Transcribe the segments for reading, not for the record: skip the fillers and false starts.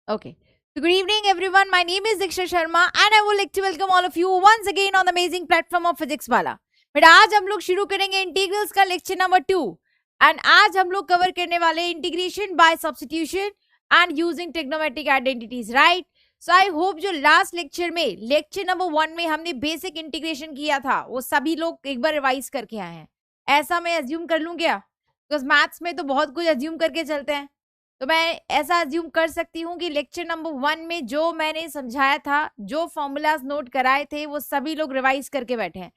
Okay. So good evening, everyone. My name is Diksha Sharma, and I would like to welcome all of you once again on the amazing platform of Physics Wala. But आज हम लोग शुरू करेंगे integrals का lecture number 2 and आज हम लोग cover करने वाले integration by substitution and using trigonometric identities, right? So I hope जो लास्ट लेक्चर में लेक्चर नंबर 1 में हमने बेसिक इंटीग्रेशन किया था वो सभी लोग एक बार रिवाइज करके आए हैं, ऐसा मैं अज्यूम कर लूं क्या? बिकॉज मैथ्स में तो बहुत कुछ अज्यूम करके चलते हैं, तो मैं ऐसा अज्यूम कर सकती हूँ कि लेक्चर नंबर 1 में जो मैंने समझाया था, जो फॉर्मूलाज नोट कराए थे, वो सभी लोग रिवाइज करके बैठे हैं।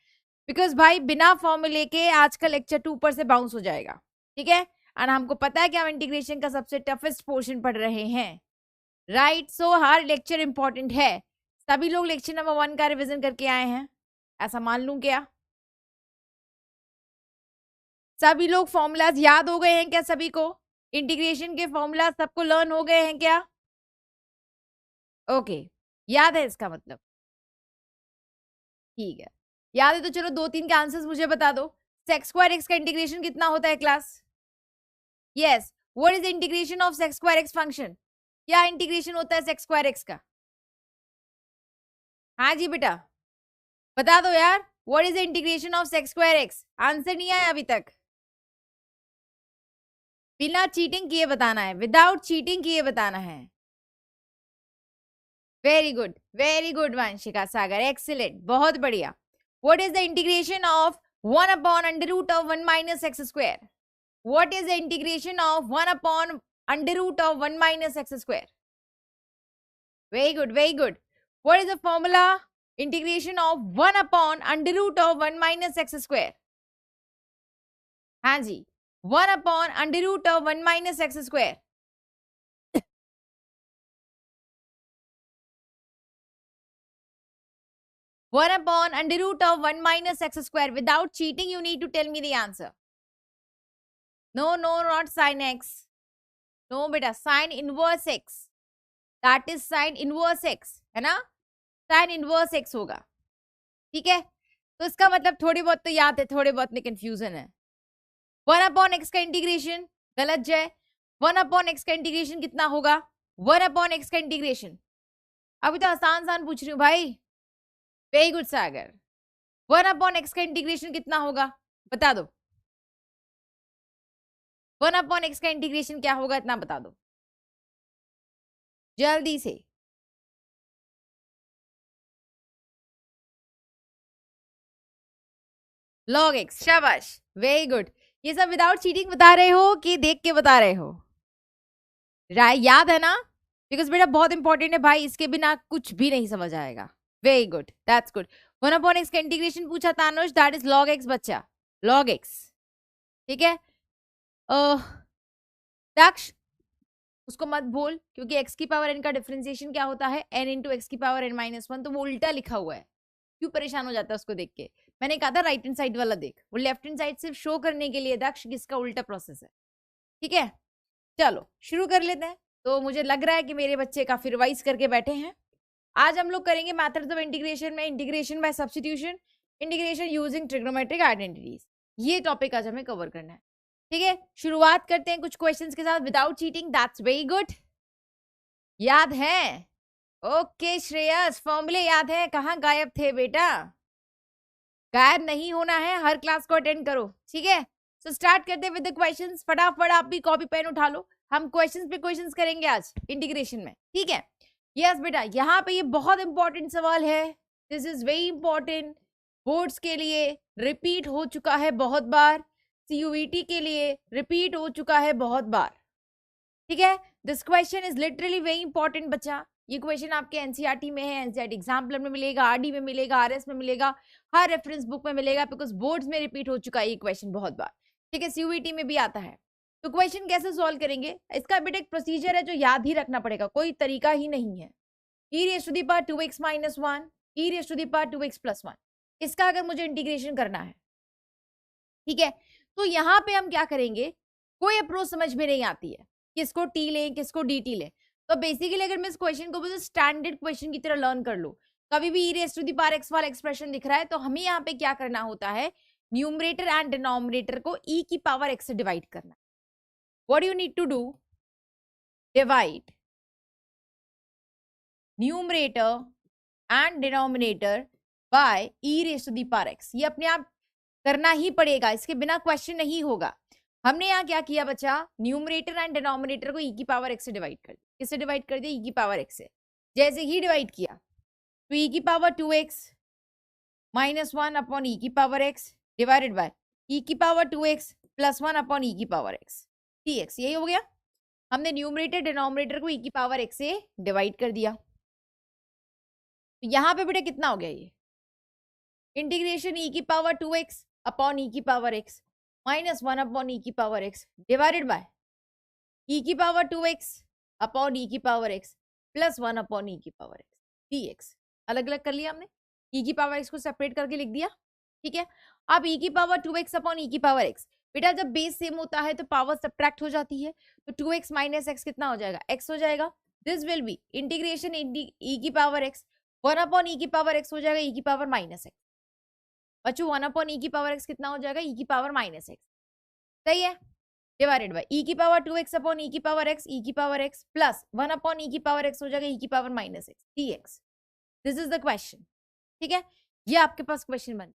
बिकॉज भाई बिना फॉर्मूले के आज का लेक्चर 2 ऊपर से बाउंस हो जाएगा, ठीक है? एंड हमको पता है कि हम इंटीग्रेशन का सबसे टफेस्ट पोर्शन पढ़ रहे हैं, राइट? सो हर लेक्चर इंपॉर्टेंट है। सभी लोग लेक्चर नंबर 1 का रिविजन करके आए हैं, ऐसा मान लूं क्या? सभी लोग फॉर्मूलाज याद हो गए हैं क्या? सभी को इंटीग्रेशन के फॉर्मूला सबको लर्न हो गए हैं क्या? ओके, याद है इसका मतलब? ठीक है, याद है तो चलो 2-3 के आंसर्स मुझे बता दो। सेक्स स्क्वायर एक्स का इंटीग्रेशन कितना होता है class? Yes, what is the integration of sex square x function? क्या इंटीग्रेशन होता है सेक्स स्क्वायर एक्स का? हाँ जी बेटा, बता दो यार, what is the integration of sex square x? Answer नहीं आया अभी तक। बिना चीटिंग किए बताना है, विदाउट चीटिंग किए बताना है। Very good Vanshika Sagar, excellent, बहुत बढ़िया। What is the integration of 1 upon under root of 1 minus x square? What is the integration of 1 upon under root of 1 minus x square? Very good. What is the formula integration of 1 upon under root of 1 minus x square? हाँ जी, 1 upon under root of 1 minus x square. 1 upon under root of 1 minus x square. Without cheating, you need to tell me the answer. No, not sin x. No, beta, sin inverse x. That is sin inverse x, है ना? Sin inverse x होगा, ठीक है? तो इसका मतलब थोड़ी बहुत तो याद है, थोड़े बहुत में कंफ्यूजन है। 1 अपॉन x का इंटीग्रेशन गलत जय। 1 अपॉन x का इंटीग्रेशन कितना होगा? 1 अपॉन x का इंटीग्रेशन, अभी तो आसान पूछ रही हूँ भाई। वेरी गुड सागर, 1 अपॉन एक्स का इंटीग्रेशन कितना होगा बता दो। 1 अपॉन एक्स का इंटीग्रेशन क्या होगा इतना बता दो जल्दी से। log x, शाबाश, वेरी गुड। ये सब विदाउट चीटिंग बता रहे हो कि देख के बता रहे हो? याद है ना? बिकॉज बेटा बहुत इंपॉर्टेंट है भाई, इसके बिना कुछ भी नहीं समझ आएगा। Very good, that's good. 1 upon x का इंटीग्रेशन पूछा था अनुज, दैट इज log x बच्चा, log x, ठीक है? दक्ष उसको मत बोल, क्योंकि x की पावर n का डिफरेंशिएशन क्या होता है? n इंटू एक्स की पावर n-1, तो वो उल्टा लिखा हुआ है। क्यों परेशान हो जाता है उसको देख के? मैंने कहा था राइट हैंड साइड वाला देख, वो लेफ्ट हैंड साइड सिर्फ शो करने के लिए दक्ष किसका उल्टा प्रोसेस है, ठीक है? चलो शुरू कर लेते हैं। तो मुझे लग रहा है कि मेरे बच्चे काफी रिवाइज करके बैठे हैं। आज हम लोग करेंगे मेथड्स ऑफ इंटीग्रेशन में integration by substitution, integration using trigonometric identities. ये टॉपिक आज हमें कवर करना है, ठीक है? शुरुआत करते हैं कुछ क्वेश्चंस के साथ without cheating. That's very good, याद है? ओके श्रेयस, फॉर्मूले याद है? कहाँ गायब थे बेटा? गायब नहीं होना है, हर क्लास को अटेंड करो, ठीक है? सो स्टार्ट करते हैं विद द क्वेश्चंस। फटाफट आप भी कॉपी पेन उठा लो, हम क्वेश्चंस पे क्वेश्चंस करेंगे आज इंटीग्रेशन में, ठीक है? यस बेटा, यहाँ पे ये बहुत इंपॉर्टेंट सवाल है, this is very important, boards के लिए रिपीट हो चुका है बहुत बार, CUET के लिए रिपीट हो चुका है बहुत बार, ठीक है? This question is literally very important बच्चा। ये क्वेश्चन आपके एनसीईआरटी में है, एनसीईआरटी एग्जाम्पलर में मिलेगा, आरडी में मिलेगा, आरएस में मिलेगा, हर रेफरेंस बुक में मिलेगा, बिकॉज बोर्ड्स में रिपीट हो चुका है ये क्वेश्चन बहुत बार, ठीक है? CUET में भी आता है। तो क्वेश्चन कैसे सॉल्व करेंगे? इसका बेटा एक प्रोसीजर है जो याद ही रखना पड़ेगा, कोई तरीका ही नहीं है। e raised to the power 2x minus 1, e raised to the power 2x plus 1, इसका अगर मुझे इंटीग्रेशन करना है, ठीक है? तो यहाँ पे हम क्या करेंगे, कोई अप्रोच समझ में नहीं आती है, किसको t लें किसको dt लें। तो बेसिकली अगर मैं इस क्वेश्चन को बोलूं स्टैंडर्ड क्वेश्चन की तरह लर्न कर लो, कभी भी e raised to the power x वाला एक्सप्रेशन दिख रहा है तो हमें यहाँ पे क्या करना होता है, न्यूमरेटर एंड डिनोमिनेटर को e की पावर x से डिवाइड करना। What you need to do, divide numerator and denominator by e raise to the power x. ये अपने आप करना ही पड़ेगा, इसके बिना क्वेश्चन नहीं होगा। हमने यहाँ क्या किया बच्चा, न्यूमरेटर एंड डिनोमिनेटर को ई की पावर एक्स से डिवाइड कर दिया। किससे डिवाइड कर दिया, ई की पावर एक्स से। जैसे ही डिवाइड किया तो ई की पावर 2x माइनस 1 अपॉन ई की पावर x डिवाइडेड बाय ई की पावर 2x प्लस 1 अपॉन ई की पावर x dx। यही हो गया, हमने न्यूमरेटर डिनोमिनेटर को ई की पावर x से डिवाइड कर दिया। तो यहाँ पे बेटा कितना हो गया, ये इंटीग्रेशन ई की पावर 2x अपॉन ई की पावर x माइनस 1 अपॉन ई की पावर x डिवाइडेड बाय ई की पावर 2x अपॉन ई की पावर x प्लस 1 अपॉन ई की पावर x dx। अलग अलग कर लिया हमने, ई की पावर x को सेपरेट करके लिख दिया, ठीक है। अब ई की पावर 2x अपॉन ई की पावर x, बेटा जब बेस सेम होता है तो पावर सब्ट्रैक्ट हो जाती है, तो 2x माइनस x कितना हो जाएगा, x हो जाएगा। दिस विल बी इंटीग्रेशन ई की पावर x 1 अपॉन ई की पावर x हो जाएगा ई की पावर माइनस x। बच्चों 1 अपॉन ई की पावर x कितना हो जाएगा, ई की पावर माइनस x, सही है। डिवाइडेड बाय ई की पावर 2x अपॉन ई की पावर x ई की पावर x प्लस 1 अपॉन ई की पावर x हो जाएगा ई की power minus x dx। This is the question, ठीक है। ये आपके पास क्वेश्चन बन,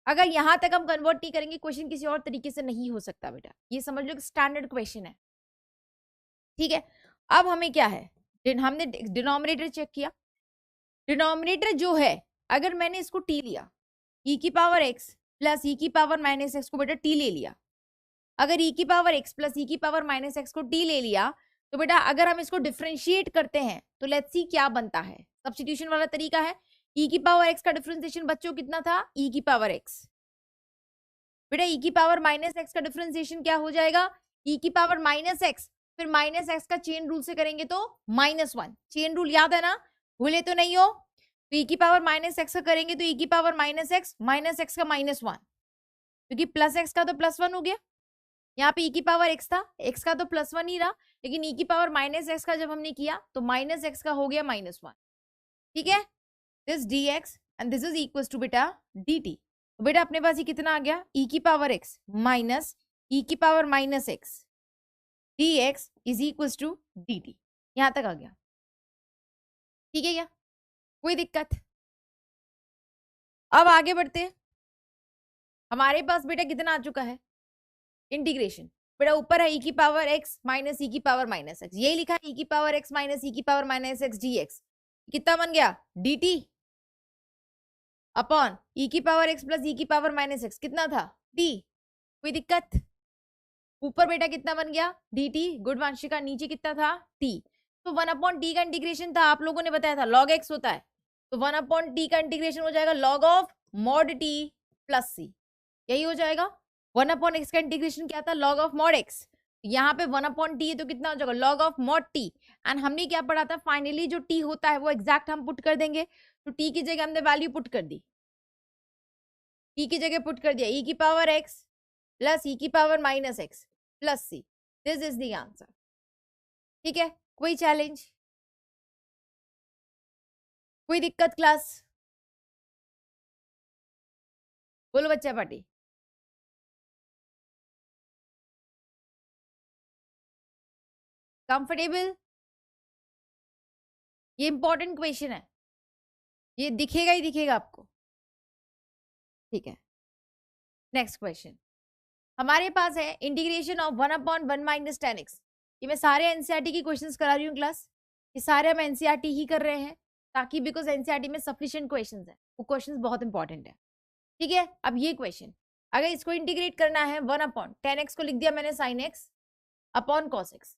अगर यहां तक हम कन्वर्ट नहीं करेंगे क्वेश्चन किसी और तरीके से नहीं हो सकता बेटा, ये समझ लो स्टैंडर्ड क्वेश्चन है, ठीक है। अब हमें क्या है, हमने डिनोमिनेटर चेक किया। डिनोमिनेटर जो है, अगर मैंने इसको टी लिया, ई की पावर x प्लस ई की पावर माइनस x को बेटा टी ले लिया, अगर ई की पावर x प्लस ई की पावर माइनस x को टी ले लिया, तो बेटा अगर हम इसको डिफरेंशिएट करते हैं तो लेट्स सी क्या बनता है। सब्स्टिट्यूशन वाला तरीका है। ई की पावर x का डिफरेंशिएशन बच्चों कितना था, ई की पावर x। बेटा ई की पावर माइनस x का डिफरेंशिएशन क्या हो जाएगा, ई की पावर माइनस x, फिर माइनस x का चेन रूल से करेंगे तो -1। चेन रूल याद है ना, भूले तो नहीं हो। तो ई की पावर माइनस x का करेंगे तो ई की पावर माइनस x का -1, क्योंकि प्लस x का तो +1 हो गया। यहाँ पे ई की पावर x था, x का तो +1 ही रहा, लेकिन ई की पावर माइनस x का जब हमने किया तो माइनस x का हो गया -1, ठीक है। This dx and this is equal to बेटा dt। तो बेटा अपने पास ये कितना आ गया, ई की पावर x माइनस ई की power minus x dx is equal to dt। यहां तक आ गया, ठीक है क्या, कोई दिक्कत। अब आगे बढ़ते, हमारे पास बेटा कितना आ चुका है, इंटीग्रेशन। बेटा ऊपर है ई की पावर x माइनस ई की पावर माइनस x, यही लिखा है ई की पावर x माइनस ई की पावर माइनस x dx। कितना बन गया, dt अपॉन ई की पावर x प्लस ई की पावर माइनस x कितना था, t। कोई दिक्कत, ऊपर बेटा कितना बन गया, dt। गुड वांशिका, नीचे कितना था, t। तो 1 अपॉन t का इंटीग्रेशन था, आप लोगों ने बताया था log x होता है, तो 1 अपॉन t का इंटीग्रेशन हो जाएगा log of mod t plus c, यही हो जाएगा। 1 अपॉन x का इंटीग्रेशन क्या था, log ऑफ mod x। यहाँ पे 1 अपॉन t है तो कितना हो जाएगा, log of mod t। And हमने क्या पढ़ा था, फाइनली जो t होता है वो एग्जैक्ट हम पुट कर देंगे, तो t की जगह हमने वैल्यू पुट कर दी, t की जगह पुट कर दिया e की पावर x प्लस e की power minus x plus c। This is the answer, ठीक है। कोई चैलेंज, कोई दिक्कत क्लास, बोलो बच्चा पार्टी। कंफर्टेबल, ये इंपॉर्टेंट क्वेश्चन है, ये दिखेगा ही दिखेगा आपको, ठीक है। नेक्स्ट क्वेश्चन हमारे पास है integration of 1 upon 1 minus 10x। ये मैं सारे एनसीईआरटी की क्वेश्चंस करा रही हूँ क्लास, ये सारे हम एनसीईआरटी ही कर रहे हैं, ताकि बिकॉज एनसीईआरटी में सफिशिएंट क्वेश्चंस है, वो क्वेश्चंस बहुत इंपॉर्टेंट है, ठीक है। अब ये क्वेश्चन अगर इसको इंटीग्रेट करना है 1 अपॉन 10x को लिख दिया मैंने sin x upon cos x,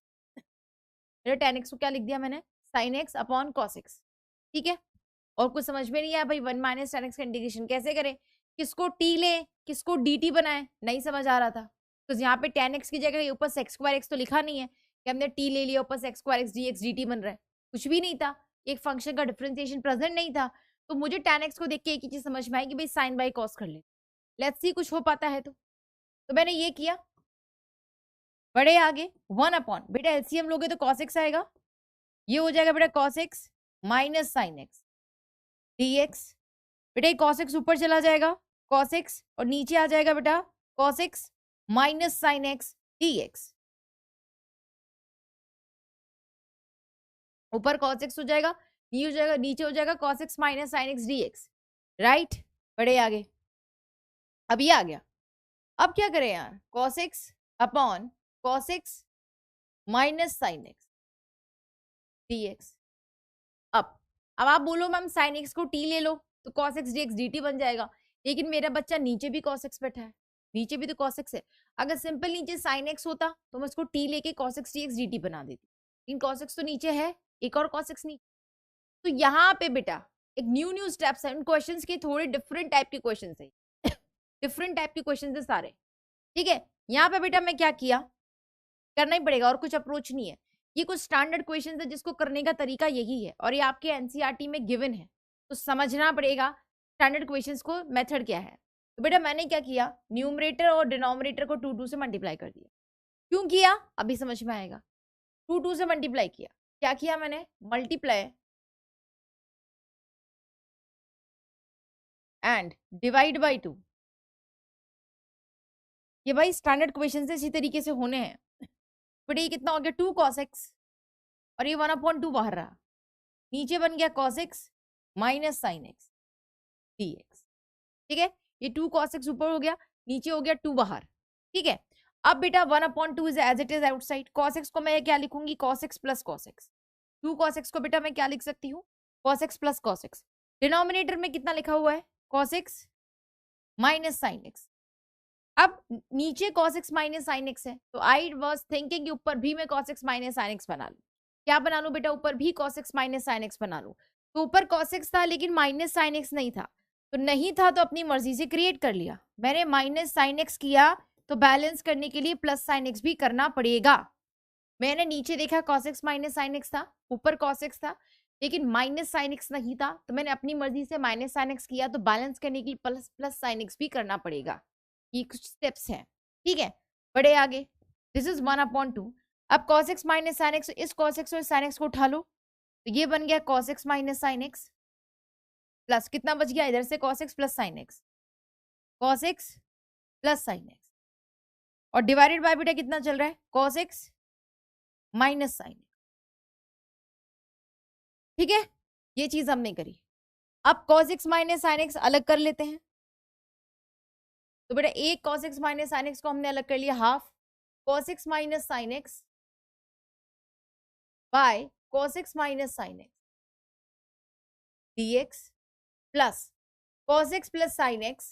10x को क्या लिख दिया मैंने, sin x upon cos x, ठीक है। और कुछ समझ में नहीं आया भाई 1 माइनस 10x का इंटीग्रेशन कैसे करें, किसको t ले किसको dt बनाए, नहीं समझ आ रहा था। तो यहाँ पे 10x की जगह ऊपर से x² तो लिखा नहीं है कि हमने t ले लिया, ऊपर से x² dx dt बन रहा है, कुछ भी नहीं था, एक फंक्शन का डिफरेंशिएशन प्रेजेंट नहीं था। तो मुझे 10x को देख के एक ही चीज समझ में आई कि भाई साइन बाई कॉस कर ले, लेट्स सी कुछ हो पाता है। तो मैंने ये किया, बड़े आगे 1 अपॉन, बेटा एलसीएम लोगे तो cos x आएगा, ये हो जाएगा बेटा cos x minus sine x dx। बेटा cos x ऊपर चला जाएगा cos x, और नीचे आ जाएगा बेटा cos x minus sine x dx। ऊपर cos x हो जाएगा, नीचे हो जाएगा cos x minus sin x dx, right. बढ़े आगे, अब ये आ गया। अब क्या करें यार, cos x upon cos x minus sin x dx। अब आप बोलो मैम sin x को t ले लो तो cos x dx dt बन जाएगा, लेकिन मेरा बच्चा नीचे भी cos x बैठा है, नीचे भी तो cos x है। अगर सिंपल नीचे sin x होता तो मैं इसको t लेके cos x dx dt बना देती, लेकिन cos x तो नीचे है, एक और cos x नीचे। तो यहाँ पे बेटा एक न्यू स्टेप्स है, उन क्वेश्चंस के थोड़े डिफरेंट टाइप के क्वेश्चंस है, डिफरेंट टाइप के क्वेश्चंस है सारे, ठीक है। यहाँ पे बेटा मैं क्या किया, करना ही पड़ेगा और कुछ अप्रोच नहीं है, ये कुछ स्टैंडर्ड क्वेश्चंस है जिसको करने का तरीका यही है, और ये आपके एनसीईआरटी में गिवन है, तो समझना पड़ेगा स्टैंडर्ड क्वेश्चंस को मेथड क्या है। तो बेटा मैंने क्या किया, न्यूमरेटर और डिनोमिनेटर को 2 से मल्टीप्लाई कर दिया। क्यों किया अभी समझ में आएगा, 2 से मल्टीप्लाई किया। क्या किया मैंने, मल्टीप्लाई एंड डिवाइड बाई 2। ये भाई स्टैंडर्ड क्वेश्चन से इसी तरीके से होने हैं। बट ये कितना हो गया, 2 cos x, और ये 1/2 बाहर रहा, नीचे बन गया cos x minus sin x dx, ठीक है। ये 2 cos x ऊपर हो गया, नीचे हो गया 2 बाहर, ठीक है। अब बेटा 1/2 is as it is outside, cos x को मैं क्या लिखूंगी, cos x plus cos x। 2 cos x को बेटा मैं क्या लिख सकती हूँ, cos x plus cos x। Denominator में कितना लिखा हुआ है, cos x minus sin x। अब नीचे cos x minus sin x है, तो आई वॉज थिंकिंग कि ऊपर भी मैं cos x minus sin x बना लूं। क्या बना लूं बेटा, ऊपर भी cos x minus sin x बना लूं। तो ऊपर cos x था लेकिन माइनस sin x नहीं था, तो नहीं था तो अपनी मर्जी से क्रिएट कर लिया। मैंने माइनस sin x किया तो बैलेंस करने के लिए प्लस sin x भी करना पड़ेगा। मैंने नीचे देखा cos x minus sin x था, ऊपर cos x था, लेकिन माइनस sin x नहीं था, तो मैंने अपनी मर्जी से माइनस sin x किया, तो बैलेंस करने के लिए प्लस sin x भी करना पड़ेगा। ये कुछ स्टेप्स हैं, ठीक है। बड़े आगे, दिस इज 1/2। अब cos x minus sin x, इस cos x और sin x को उठा लो, तो ये बन गया cos x minus sin x, plus कितना बच गया इधर से cos x plus sin x, cos x plus sin x, और डिवाइडेड बाय बेटा कितना चल रहा है, cos x minus sin x, ठीक है। ये चीज हमने करी। अब cos x minus sin x अलग कर लेते हैं, तो बेटा एक cos x minus sin x को हमने अलग कर लिया, half cos x minus sin x by cos x minus sin x dx plus cos x plus sin x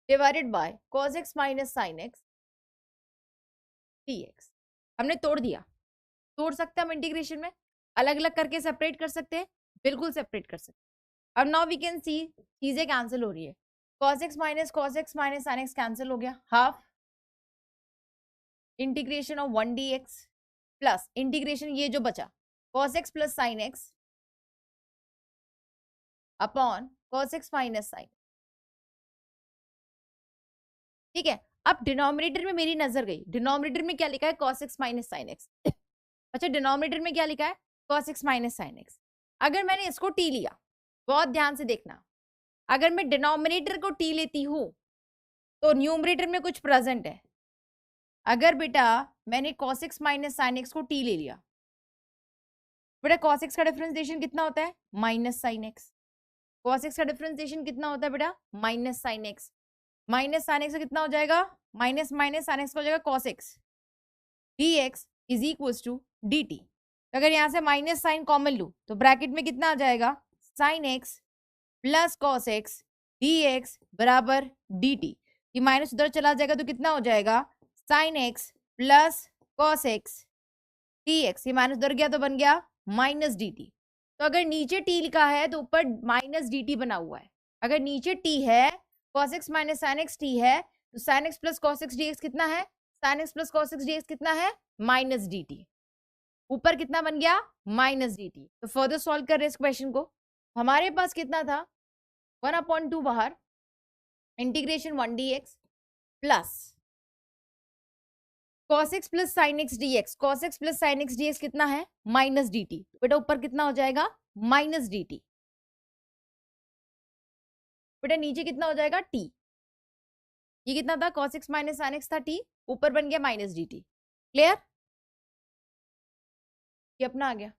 divided by cos x minus sin x dx। हमने तोड़ दिया, तोड़ सकते हैं हम इंटीग्रेशन में, अलग अलग करके सेपरेट कर सकते हैं, बिल्कुल सेपरेट कर सकते हैं। अब नाउ वी कैन सी चीजें कैंसिल हो रही है, cos x minus sin x cancel हो गया, half integration of 1 dx plus integration ये जो बचा cos x plus sin x upon cos x minus sin, ठीक है। अब डिनोमिनेटर में मेरी नजर गई, डिनोमिनेटर में क्या लिखा है, cos x minus sin x। अच्छा डिनोमिनेटर में क्या लिखा है, cos x minus sin x। अगर मैंने इसको t लिया, बहुत ध्यान से देखना, अगर मैं डिनोमिनेटर को t लेती हूं तो न्यूमरेटर में कुछ प्रेजेंट है। अगर बेटा मैंने cos x minus sin x को t ले लिया, बेटा cos x का डिफरेंशिएशन कितना होता है, minus sin x। cos x का डिफरेंशिएशन कितना होता है बेटा, minus sin x। Minus sin x से कितना हो जाएगा, माइनस माइनस sin x का हो जाएगा cos x dx is equals to dt। अगर यहाँ से माइनस साइन कॉमन लूं तो ब्रैकेट में कितना आ जाएगा, sin x plus cos x dx बराबर dt। ये माइनस उधर चला जाएगा तो कितना हो जाएगा, sin x plus cos x dx। ये माइनस उधर गया तो बन गया माइनस dt। तो अगर नीचे t लिखा है तो ऊपर माइनस dt बना हुआ है। अगर नीचे t है, cos x minus sin x t है, तो sin x plus cos x dx कितना है, sin x plus cos x dx कितना है, माइनस dt। ऊपर कितना बन गया, माइनस dt। तो फर्दर सॉल्व कर रहे इस क्वेश्चन को, हमारे पास कितना था, 1/2 बाहर integration 1 dx plus cos x plus sin x dx, cos x plus sin x dx कितना है, माइनस dt। बेटा ऊपर कितना हो जाएगा, माइनस dt। बेटा नीचे कितना हो जाएगा, t। ये कितना था, cos x minus sin x था t, ऊपर बन गया माइनस dt। क्लियर, ये अपना आ गया।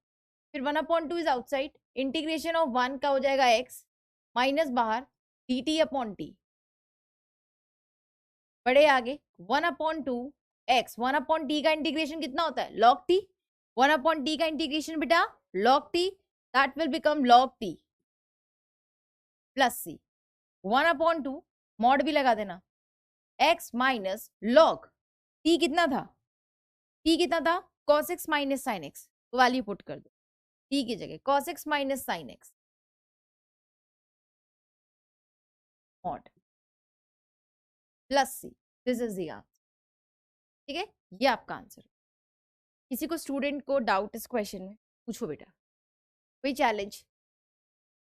फिर 1/2 इज आउटसाइड, इंटीग्रेशन ऑफ 1 का हो जाएगा x माइनस बाहर dt अपॉन टी, बड़े आगे 1/2 x, 1/t का इंटीग्रेशन कितना होता है log t, 1/t का इंटीग्रेशन बेटा log t, that will become log t plus c, 1/2 mod भी लगा देना x माइनस log t कितना था, t कितना था cos x minus sin x, तो वैल्यू पुट कर दो t की जगह cos x minus sin x mod plus c, this is the answer. ठीक है, ये आपका आंसर। किसी को स्टूडेंट को डाउट इस क्वेश्चन में पूछो बेटा, कोई चैलेंज?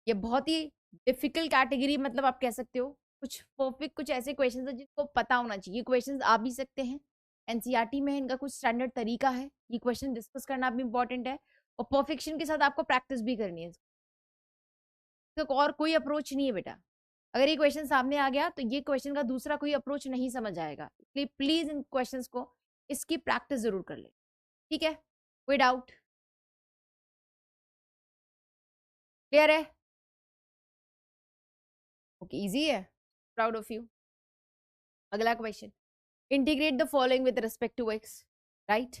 ये बहुत ही डिफिकल्ट कैटेगरी मतलब आप कह सकते हो, कुछ परफेक्ट कुछ ऐसे क्वेश्चंस हैं जिनको पता होना चाहिए। क्वेश्चंस आ भी सकते हैं, एनसीईआरटी में इनका कुछ स्टैंडर्ड तरीका है, ये क्वेश्चन डिस्कस करना भी इंपॉर्टेंट है और परफेक्शन के साथ आपको प्रैक्टिस भी करनी है। तो और कोई अप्रोच नहीं है बेटा, अगर ये क्वेश्चन सामने आ गया तो ये क्वेश्चन का दूसरा कोई अप्रोच नहीं समझ आएगा, इसलिए प्लीज इन क्वेश्चंस को इसकी प्रैक्टिस जरूर कर ले। ठीक है, कोई डाउट? क्लियर है? ओके, इजी है, प्राउड ऑफ यू। अगला question, integrate the following with respect to x, right?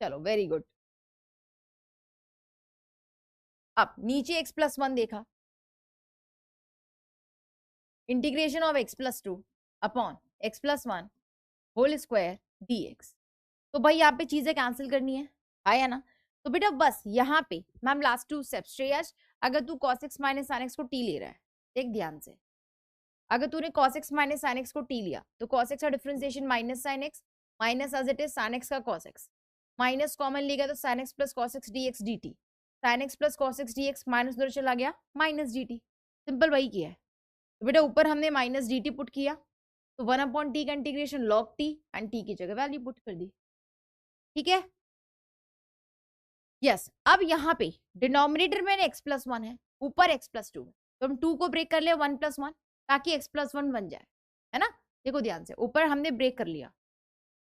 चलो वेरी गुड। अब नीचे x प्लस 1 देखा, integration of x plus 2 upon x plus 1 whole square dx। तो भाई यहाँ पे चीजें कैंसिल करनी है, आया ना? तो बेटा बस यहाँ पे मैम लास्ट 2 स्टेप्स, श्रेयस अगर तू cos x minus sin x को t ले रहा है, देख ध्यान से, अगर तूने cos x minus sin x को t लिया तो cos x का differentiation minus sin x minus as it is sin x का cos x, माइनस कॉमन लेगा तो sin x plus cos x dx dt, sin x plus cos x dx minus उधर चला गया minus dt, simple वही किया है। तो बेटा ऊपर हमने माइनस dt पुट किया, तो 1/t का integration log t and t की जगह वैल्यू पुट कर दी। ठीक है, यस। अब यहाँ पे डिनोमिनेटर में x प्लस 1 है, ऊपर x प्लस 2 है, तो हम 2 को ब्रेक कर ले 1 प्लस 1 ताकि x प्लस 1 बन जाए, है ना? देखो ध्यान से, ऊपर हमने ब्रेक कर लिया,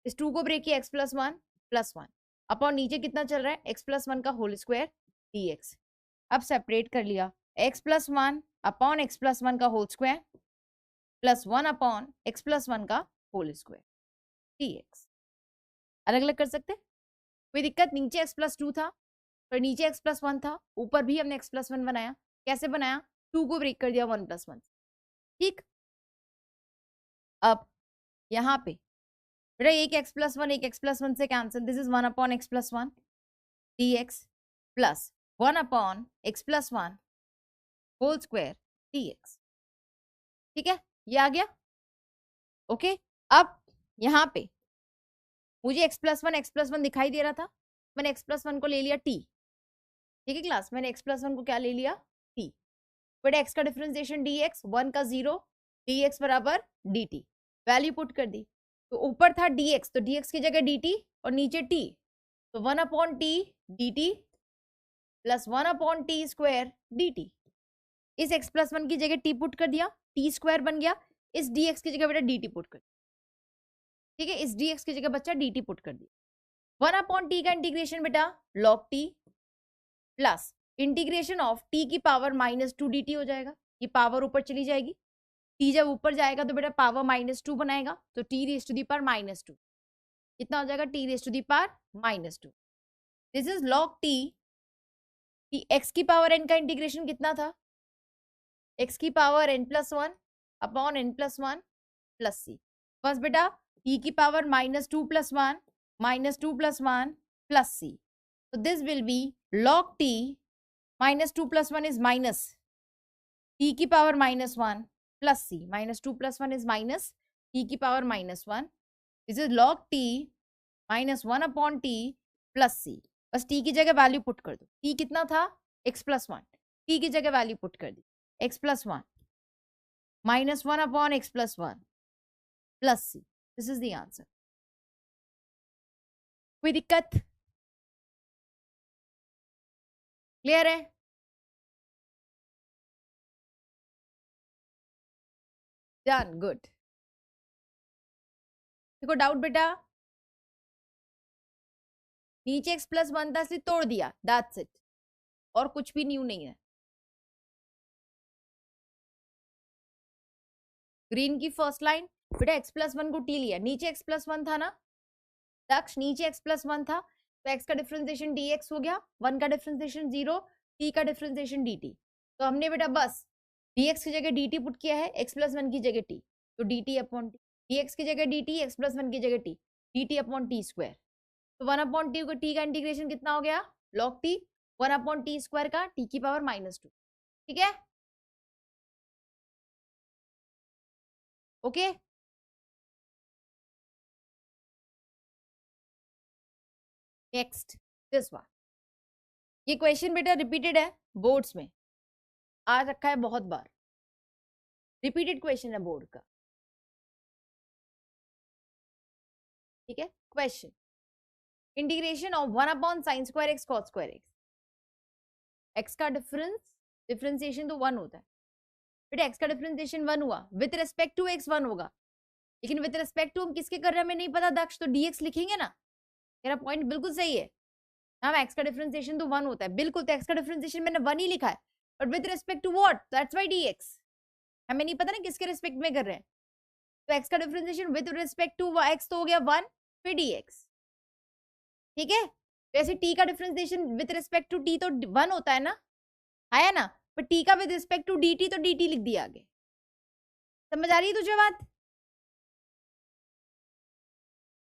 इस 2 को ब्रेक किया x प्लस 1 प्लस 1 अपॉन नीचे कितना चल रहा है x प्लस 1 का होल स्क्वायर dx। अब सेपरेट कर लिया, x plus 1 upon x plus 1 का whole square plus 1 upon x plus 1 का होल स्क्वायर dx। अलग अलग कर सकते, कोई दिक्कत? नीचे x प्लस 2 था और नीचे x प्लस 1 था, ऊपर भी हमने x प्लस 1 बनाया, कैसे बनाया? 2 को ब्रेक कर दिया 1 प्लस 1। ठीक, अब यहाँ पे बेटा एक x प्लस 1 एक x प्लस 1 से cancel, this is 1 upon x plus 1 dx plus 1 upon x plus 1 whole square dx। ठीक है, ये आ गया। ओके, अब यहाँ पे मुझे x प्लस 1 दिखाई दे रहा था, मैंने x प्लस 1 को ले लिया t। ठीक है क्लास, मैंने x प्लस 1 को क्या ले लिया? t। बट x का डिफरेंशिएशन dx, 1 का 0, dx बराबर dt, वैल्यू पुट कर दी। तो ऊपर था dx, तो dx की जगह dt और नीचे t, तो 1/t dt plus 1/t square dt। इस x प्लस 1 की जगह t पुट कर दिया, t स्क्वायर बन गया, इस dx की जगह बेटा dt पुट कर। ठीक है, इस dx की जगह बच्चा dt पुट कर दिया। 1/t का इंटीग्रेशन बेटा log t plus integration of t की पावर माइनस 2 dt हो जाएगा, ये पावर ऊपर चली जाएगी, t जब ऊपर जाएगा तो बेटा पावर माइनस 2 बनाएगा, तो t raise to the power minus 2, कितना हो जाएगा? t raise to the power minus 2। This is log t, x की पावर n का इंटीग्रेशन कितना था? x की power n plus 1 upon n plus 1 plus c, बस बेटा t की power minus 2 plus 1 minus 2 plus 1 plus c, so this will be log t minus 2 plus 1 is minus t की power minus 1 plus c, minus 2 plus 1 is minus t की power minus 1, this is log t minus 1 upon t plus c। बस t की जगह value put कर दो, t कितना था? x plus 1, t की जगह वैल्यू पुट कर दी, x plus 1 minus 1 upon x plus 1 plus c, this is the answer। कोई दिक्कत? क्लियर है? Done, good. देखो डाउट बेटा, नीचे x प्लस 1 था इसलिए तोड़ दिया, दैट्स इट। और कुछ भी न्यू नहीं है। ग्रीन की फर्स्ट लाइन, बेटा x+1 को t लिया, नीचे x+1 था ना दक्ष, नीचे x+1 था, तो x का डिफरेंशिएशन dx हो गया, 1 का डिफरेंशिएशन 0, t का डिफरेंशिएशन dt। तो हमने बेटा बस dx की जगह dt पुट किया है, x+1 की जगह t, तो dt अपॉन t, dx की जगह dt, x+1 की जगह t, dt upon t square. तो 1/t को t का इंटीग्रेशन कितना हो गया, log t, 1/t स्क्वायर का t की पावर -2। ठीक है, ओके। नेक्स्ट दिस वन, ये क्वेश्चन बेटा रिपीटेड है बोर्ड्स में, आ रखा है बहुत बार, रिपीटेड क्वेश्चन है बोर्ड का। ठीक है, question, integration of 1/sin square x cos square x, x का डिफरेंशिएशन तो 1 होता है बेटा, x का डिफरेंशिएशन 1 हुआ, विथ रिस्पेक्ट टू x 1 होगा, लेकिन विथ रिस्पेक्ट टू हम किसके कर रहे हैं हमें नहीं पता दक्ष, तो dx लिखेंगे ना। मेरा पॉइंट बिल्कुल सही है, हाँ x का डिफरेंशिएशन तो 1 होता है बिल्कुल, तो x का डिफरेंशिएशन मैंने 1 ही लिखा है, but with respect to what, that's why dx, हमें नहीं पता ना किसके रिस्पेक्ट में कर रहे हैं, तो x का differentiation with respect to x तो हो गया 1 फिर dx। ठीक है, वैसे t का differentiation with respect to t तो 1 होता है ना, आया ना, पर t का विथ रिस्पेक्ट टू dt तो dt लिख दिया आगे। समझ आ रही है तुझे बात?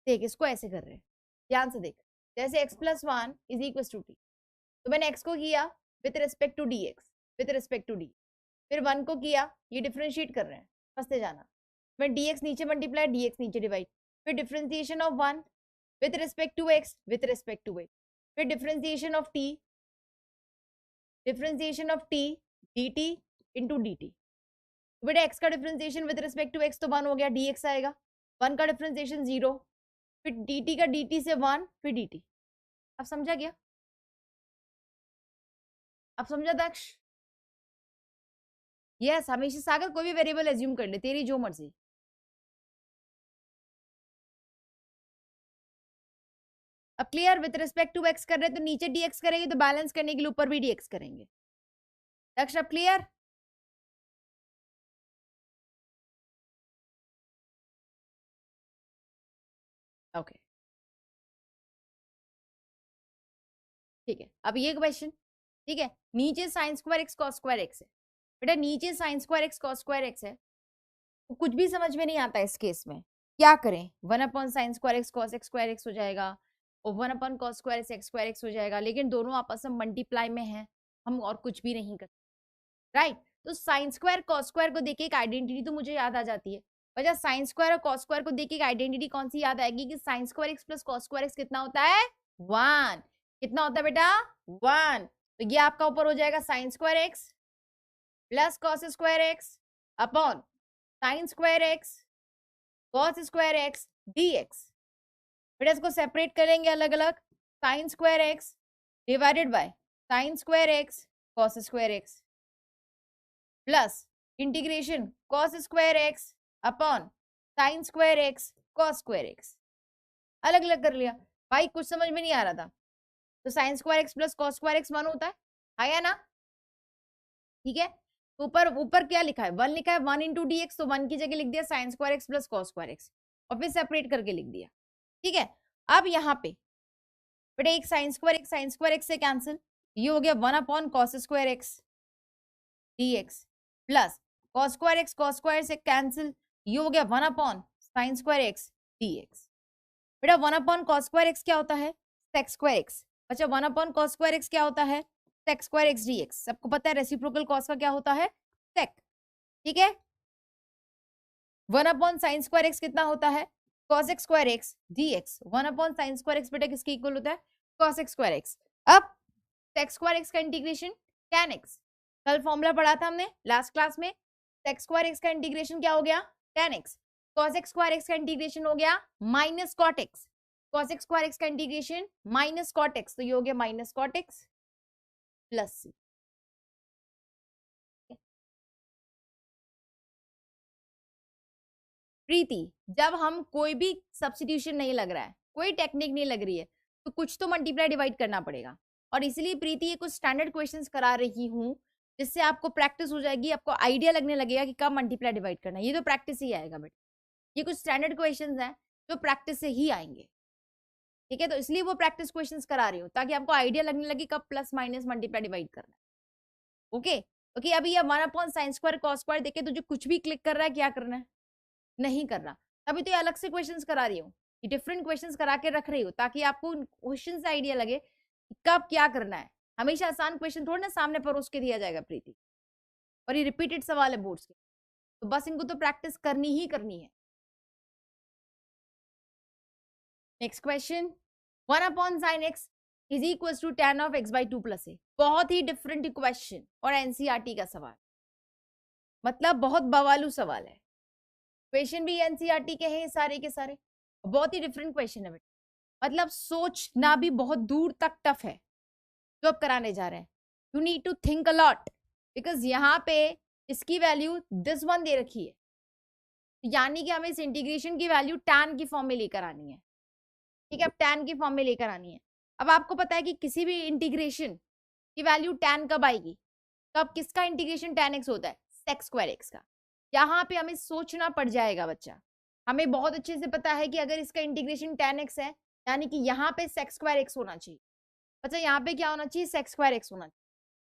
देख इसको ऐसे कर रहे हैं, ध्यान से देख, जैसे x+1 is equal to t, तो मैंने x को किया with respect to dx, with respect to d, फिर 1 को किया, ये डिफरेंशिएट कर रहे हैं, फंसते जाना, फिर dx नीचे मल्टीप्लाई, dx नीचे डिवाइड, फिर differentiation of 1 with respect to x, with respect to y, फिर differentiation of t, differentiation of t dt into dt। बेटा x का differentiation with respect to x तो 1 हो गया, dx आएगा, 1 का डिफरेंशिएशन 0, फिर dt का dt से 1 फिर dt। अब समझा गया, अब समझा दक्ष? यस, हमेशा सागर कोई भी वेरिएबल एज्यूम कर ले, तेरी जो मर्जी। अब clear, with respect to x कर रहे हैं तो नीचे dx करेंगे, तो बैलेंस करने के लिए ऊपर भी dx करेंगे। दक्ष अब क्लियर? ओके ठीक है, अब ये क्वेश्चन, ठीक है, नीचे sign square x cos square x है, बेटा नीचे sign square x cos square x है, तो कुछ भी समझ में नहीं आता इस केस में, क्या करें, 1/sin square x cos x square x हो जाएगा और 1/cos square x square x हो जाएगा, लेकिन दोनों आपस में मल्टीप्लाई में है, हम और कुछ भी नहीं कर, राइट। तो साइन स्क्वायर कॉस स्क्वायर को देख के एक आइडेंटिटी तो मुझे याद आ जाती है, वजह साइन स्क्वायर और कॉस स्क्वायर को देख के एक आइडेंटिटी कौन सी याद आएगी कि sign square x plus cos square x कितना होता है 1, कितना होता है बेटा 1, तो ये आपका ऊपर हो जाएगा sign square x plus cos square x upon sine square x cos square x dx। बेटा इसको सेपरेट करेंगे अलग अलग, sign square x divided by sine square x cos square x plus integration cos square x upon sine square x cos square x, अलग अलग कर लिया। भाई कुछ समझ में नहीं आ रहा था, तो sign square x plus cos square x 1 होता है, आया ना? ठीक है, तो ऊपर ऊपर क्या लिखा है 1 लिखा है, 1 इंटू डी एक्स, तो 1 की जगह लिख दिया sign square x plus cos square x और फिर सेपरेट करके लिख दिया। ठीक है, अब यहाँ पे बेटा एक साइन स्क्वायर एक्स से कैंसिल, ये हो गया 1/cos square x dx plus cos square से कैंसिल, ये हो गया 1/sin स्क्वायर एक्स dx। बेटा 1/cos स्क्वायर एक्स क्या होता है sec स्क्वायर एक्स, अच्छा 1/cos स्क्वायर एक्स क्या होता है sec स्क्वायर एक्स dx, सबको पता है रेसिप्रोकल cos का क्या होता है sec। ठीक है, 1/sin स्क्वायर एक्स कितना होता है cos x square x dx, 1/sin square x बेटा किसके इक्वल होता है cos x स्क्वायर एक्स। अब sec स्क्वायर एक्स का इंटीग्रेशन tan x, कल फॉर्मूला पढ़ा था हमने लास्ट क्लास में, sec स्क्वायर एक्स का इंटीग्रेशन क्या हो गया tan x, cos x square x का इंटीग्रेशन हो गया minus cot x, cos x square x का इंटीग्रेशन माइनस cot x, तो ये हो गया minus cot x plus c। प्रीति, जब हम कोई भी सब्स्टिट्यूशन नहीं लग रहा है, कोई टेक्निक नहीं लग रही है, तो कुछ तो मल्टीप्लाई डिवाइड करना पड़ेगा, और इसलिए प्रीति ये कुछ स्टैंडर्ड क्वेश्चंस करा रही हूँ जिससे आपको प्रैक्टिस हो जाएगी, आपको आइडिया लगने लगेगा कि कब मल्टीप्लाई डिवाइड करना है। ये तो प्रैक्टिस ही आएगा बेटा, ये कुछ स्टैंडर्ड क्वेश्चंस हैं जो प्रैक्टिस से ही आएंगे, ठीक है। तो इसलिए वो प्रैक्टिस क्वेश्चंस करा रही हूँ ताकि आपको आइडिया लगने लगे कब प्लस माइनस मल्टीप्लाई डिवाइड करना है। ओके ओके, अभी ये 1/sin² cos² देखे तुझे कुछ भी क्लिक कर रहा है, क्या करना है, नहीं करना। अभी तो ये अलग से क्वेश्चंस करा रही हूँ, ये डिफरेंट क्वेश्चंस करा के रख रही हूँ ताकि आपको क्वेश्चन से आइडिया लगे कब क्या करना है। हमेशा आसान क्वेश्चन थोड़ा ना सामने परोस के दिया जाएगा प्रीति, और ये रिपीटेड सवाल है बोर्ड्स के, तो बस इनको तो प्रैक्टिस करनी ही करनी है। Next question, 1/sin x is equal to tan of x/2 + a। बहुत ही डिफरेंट क्वेश्चन और एनसीईआरटी का सवाल, मतलब बहुत बवालू सवाल है। क्वेश्चन भी एनसीईआरटी के हैं सारे के सारे, बहुत ही डिफरेंट क्वेश्चन है बेटा, मतलब सोचना भी बहुत दूर तक टफ है जो अब कराने जा रहे हैं। You need to think a lot, because यहाँ पे इसकी वैल्यू दिस वन दे रखी है, यानी कि हमें इस इंटीग्रेशन की वैल्यू tan की फॉर्म में लेकर आनी है, ठीक है। अब tan की फॉर्म में लेकर आनी है। अब आपको पता है कि किसी भी इंटीग्रेशन की वैल्यू tan कब आएगी, कब किसका इंटीग्रेशन tan x होता है, sec² x का। यहाँ पे हमें सोचना पड़ जाएगा बच्चा, हमें बहुत अच्छे से पता है कि अगर इसका इंटीग्रेशन tan x है यानी कि यहाँ पे sec² x होना चाहिए। अच्छा यहाँ पे क्या होना चाहिए, sec² x होना चाहिए।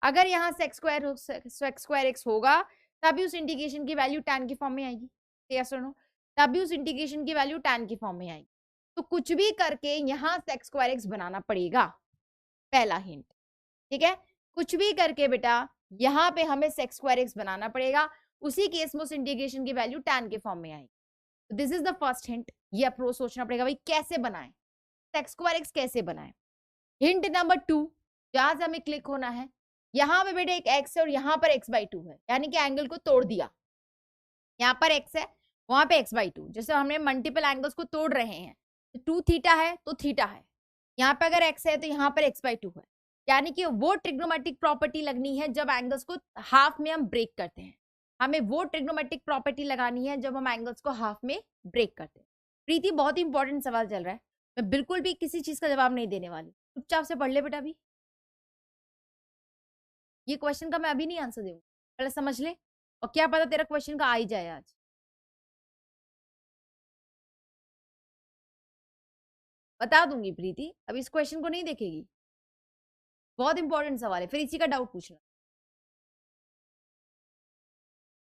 अगर यहाँ sec² x होगा तभी उस इंटीग्रेशन की वैल्यू tan की फॉर्म में आएगी, यस और नो, तभी उस इंटीग्रेशन की वैल्यू tan की फॉर्म में आएगी। तो कुछ भी करके यहाँ sec² x बनाना पड़ेगा, पहला हिंट, ठीक है। कुछ भी करके बेटा यहाँ पे हमें sec² x बनाना पड़ेगा, उसी केस में उस इंटीग्रेशन की वैल्यू tan के फॉर्म में आएगी। तो this is the first hint. ये अप्रोच सोचना पड़ेगा भाई कैसे बनाए, sec² x कैसे बनाए। हिंट नंबर 2, जहां से हमें क्लिक होना है, यहाँ पे बेटा एक x है और यहाँ पर x/2 है, यानी कि एंगल को तोड़ दिया। यहाँ पर x है, वहां पे x/2, जैसे हमने मल्टीपल एंगल्स को तोड़ रहे हैं, तो 2 थीटा है तो थीटा है, यहाँ पे अगर x है तो यहाँ पर x/2 है, यानी कि वो ट्रिग्नोमेट्रिक प्रॉपर्टी लगनी है जब एंगल्स को हाफ में हम ब्रेक करते हैं। हमें वो ट्रिग्नोमेट्रिक प्रॉपर्टी लगानी है जब हम एंगल्स को हाफ में ब्रेक करते हैं। प्रीति बहुत इंपॉर्टेंट सवाल चल रहा है, मैं बिल्कुल भी किसी चीज का जवाब नहीं देने वाली, चुपचाप से पढ़ ले बेटा। अभी ये क्वेश्चन का मैं अभी नहीं आंसर दूंगा, पहले समझ ले, और क्या पता तेरा क्वेश्चन का आ ही जाए आज। बता दूंगी प्रीति, अब इस क्वेश्चन को नहीं देखेगी, बहुत इंपॉर्टेंट सवाल है, फिर इसी का डाउट पूछना।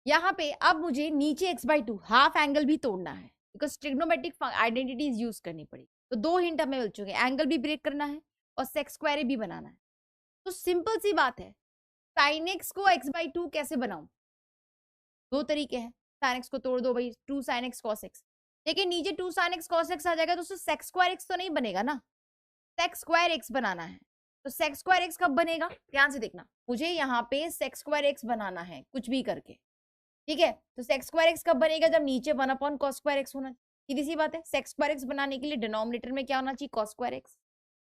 यहाँ पे अब मुझे नीचे x/2 हाफ एंगल भी तोड़ना है, बिकॉज ट्रिग्नोमेट्रिक आइडेंटिटीज यूज करनी पड़ेगी। तो 2 हिंट हमें मिल चुके हैं, एंगल भी ब्रेक करना है और sec² भी बनाना है। तो सिंपल सी बात है, sin x को x/2 कैसे बनाऊं, 2 तरीके हैं। sin x को तोड़ दो भाई, 2 sin x cos x, लेकिन नीचे 2 sin x cos x आ जाएगा तो sec² x तो नहीं बनेगा ना, sec² x बनाना है। तो sec² x कब बनेगा, ध्यान से देखना, मुझे यहाँ पे sec² x बनाना है कुछ भी करके, ठीक है। तो sec² x कब बनेगा, जब नीचे 1/cos² x होना, सीधी सी बात है। sec² x बनाने के लिए डिनोमिनेटर में क्या होना चाहिए, cos² x,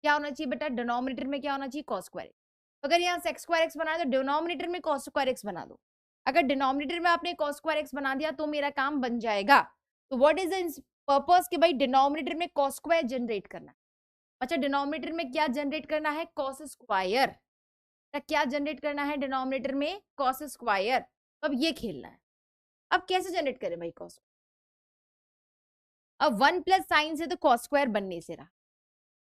क्या होना चाहिए बेटा, डिनोमिनेटर में क्या होना चाहिए, cos² x। अगर यहाँ sec² x बना तो डिनोमिनेटर में cos² x बना दो, अगर डिनोमिनेटर में आपने cos² x बना दिया तो मेरा काम बन जाएगा। तो व्हाट इज द पर्पस कि भाई डिनोमिनेटर में cos² जनरेट करना। अच्छा डिनोमिनेटर में क्या जनरेट करना है, cos²। क्या जनरेट करना है डिनोमिनेटर में, cos²। अब ये खेलना है, अब कैसे जनरेट करें भाई cos। अब 1 + sin से तो cos² बनने से रहा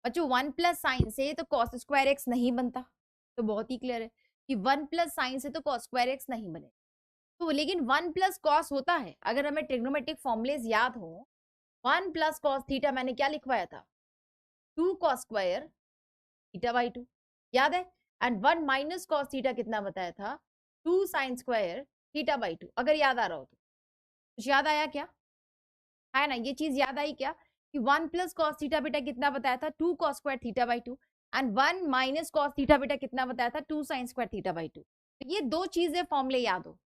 बच्चों, 1 + sin से तो cos² x नहीं बनता, तो बहुत ही क्लियर है कि 1 + sin से तो cos² x नहीं बने। तो लेकिन 1 + cos होता है, अगर हमें ट्रिग्नोमेट्रिक फॉर्मूलेज याद हो, 1 + cos थीटा मैंने क्या लिखवाया था, 2 cos² θ/2, याद है। एंड 1 - cos थीटा कितना बताया था, 2 sin² θ/2, अगर याद आ रहा हो तो कुछ याद आया क्या, है ना, ये चीज याद आई क्या कि 1 + cos थीटा बेटा कितना बताया था, 2 cos² θ/2, एंड 1 - cos थीटा बेटा कितना बताया था, 2 sin² θ/2। तो ये 2 चीजें फॉर्मूले याद हो।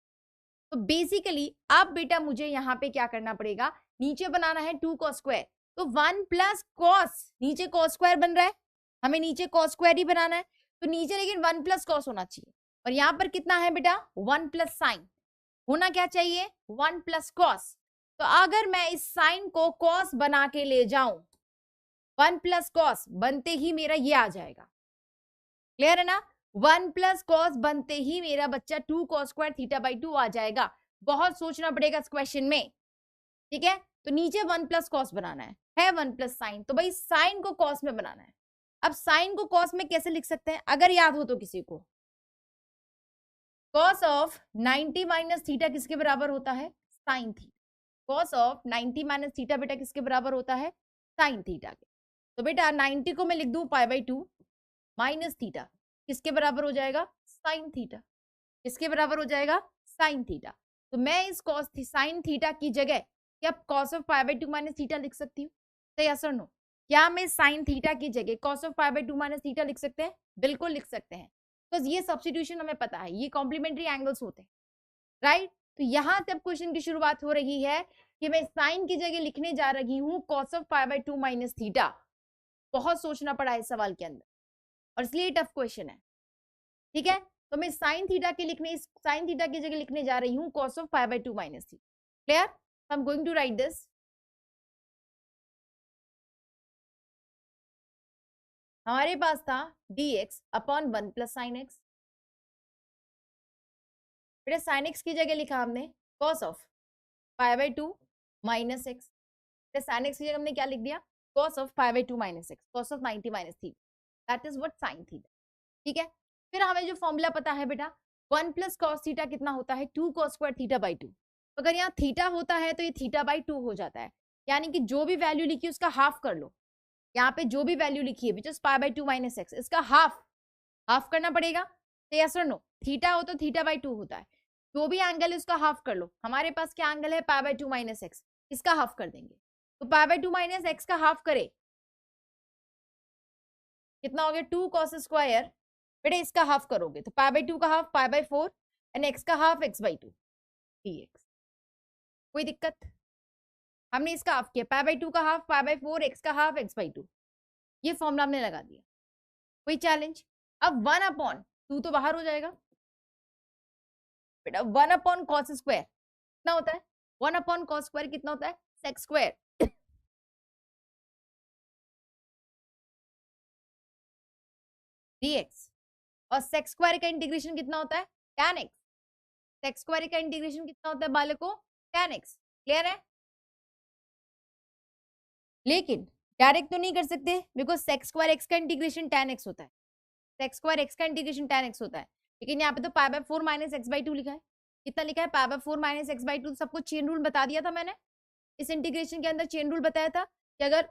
तो बेसिकली अब बेटा मुझे यहाँ पे क्या करना पड़ेगा, नीचे बनाना है 2 cos², तो 1 + cos, नीचे cos² बन रहा है, हमें नीचे cos² ही बनाना है, तो नीचे लेकिन 1 + cos होना चाहिए, और यहाँ पर कितना है बेटा 1 + sin, होना क्या चाहिए 1 + cos। तो अगर मैं इस साइन को cos बना के ले जाऊं, 1 + cos बनते ही मेरा ये आ जाएगा, क्लियर है ना? 1 प्लस कॉस बनते ही मेरा बच्चा 2 कॉस स्क्वायर थीटा बाई 2 आ जाएगा। बहुत सोचना पड़ेगा इस क्वेश्चन में, ठीक है? तो नीचे 1 प्लस कॉस बनाना है 1 प्लस साइन, तो भाई साइन को कॉस में बनाना है। अब साइन को कॉस में कैसे लिख सकते हैं अगर याद हो तो किसी को? कॉस ऑफ 90 माइनस थीटा किसके बराबर होता है? Sine theta. Cos of 90 minus theta बेटा किसके बराबर होता है? साइन थीटा के। तो बेटा 90 को मैं लिख दूं पाई बाई 2 माइनस थीटा किसके बराबर हो जाएगा? Sine theta. किसके बराबर हो जाएगा? Sine theta. तो मैं इस कॉस साइन थीटा की जगह क्या cos of pi by 2 minus theta लिख सकती हूँ? तो यस और नो, क्या मैं साइन थीटा की जगह cos of pi by 2 minus theta लिख सकते हैं? बिल्कुल लिख सकते हैं, तो ये सब्स्टिट्यूशन हमें पता है, ये कॉम्प्लीमेंट्री एंगल्स होते हैं, राइट? तो यहां से अब क्वेश्चन की शुरुआत हो रही है कि मैं साइन की जगह लिखने जा रही हूँ cos of pi by 2 minus theta. बहुत सोचना पड़ा इस सवाल के अंदर और इसलिए टफ क्वेश्चन है, ठीक है? तो मैं साइन थीटा की जगह लिखने जा रही हूँ cos of pi by 2 minus theta. Clear? I am going to write this. हमारे पास था dx अपॉन 1 प्लस साइन एक्स। बेटा साइन एक्स की जगह लिखा हमने cos of pi by 2 minus x. Sine x की जगह हमने क्या लिख दिया? Cos of pi by 2 minus x, cos of 90 minus theta, that is what sine theta. ठीक है, फिर हमें जो फॉर्मूला पता है बेटा 1 प्लस कॉस थीटा कितना होता है? 2 कॉस स्क्वायर थीटा बाई 2। अगर यहाँ थीटा होता है तो ये थीटा बाई 2 हो जाता है, यानी कि जो भी वैल्यू लिखी उसका हाफ कर लो। यहाँ पे जो भी वैल्यू लिखी है which is pi by 2 minus x, इसका हाफ करना पड़ेगा। तो यस और नो, थीटा हो तो थीटा बाई 2 होता है, जो भी एंगल है उसका हाफ कर लो। हमारे पास क्या एंगल है? पाई बाई 2 माइनस एक्स, इसका हाफ कर देंगे। तो पाई बाई 2 माइनस एक्स का हाफ करे कितना हो गया? 2 कॉस स्क्वायर। बेटा इसका हाफ करोगे तो पाई बाई 2 का half pi by 4 and x का हाफ एक्स बाई 2 dx। कोई दिक्कत? हमने इसका हाफ किया, पाई बाई 2 का हाफ पाई बाई 4 एक्स का हाफ एक्स बाई 2, ये फॉर्मूला हमने लगा दिया। कोई चैलेंज? अब 1 अपॉन 2 तो बाहर हो जाएगा बेटा। 1 अपॉन कॉस स्क्वायर कितना होता है? 1 अपॉन कॉस स्क्वायर कितना होता है? Sec square. dx और सेक स्क्वायर का इंटीग्रेशन कितना होता है? tan x। सेक स्क्वायर का इंटीग्रेशन कितना होता है बालकों? tan x। क्लियर है? लेकिन डायरेक्ट तो नहीं कर सकते बिकॉज सेक स्क्वायर एक्स का इंटीग्रेशन tan x होता है, सेक स्क्वायर एक्स का इंटीग्रेशन tan x होता है। लेकिन यहाँ पे तो पाई बाय 4 माइनस एक्स बाई 2 लिखा है। कितना लिखा है? पाई बाय 4 माइनस एक्स बाई 2। सबको चेन रूल बता दिया था मैंने, इस इंटीग्रेशन के अंदर चेन रूल बताया था कि अगर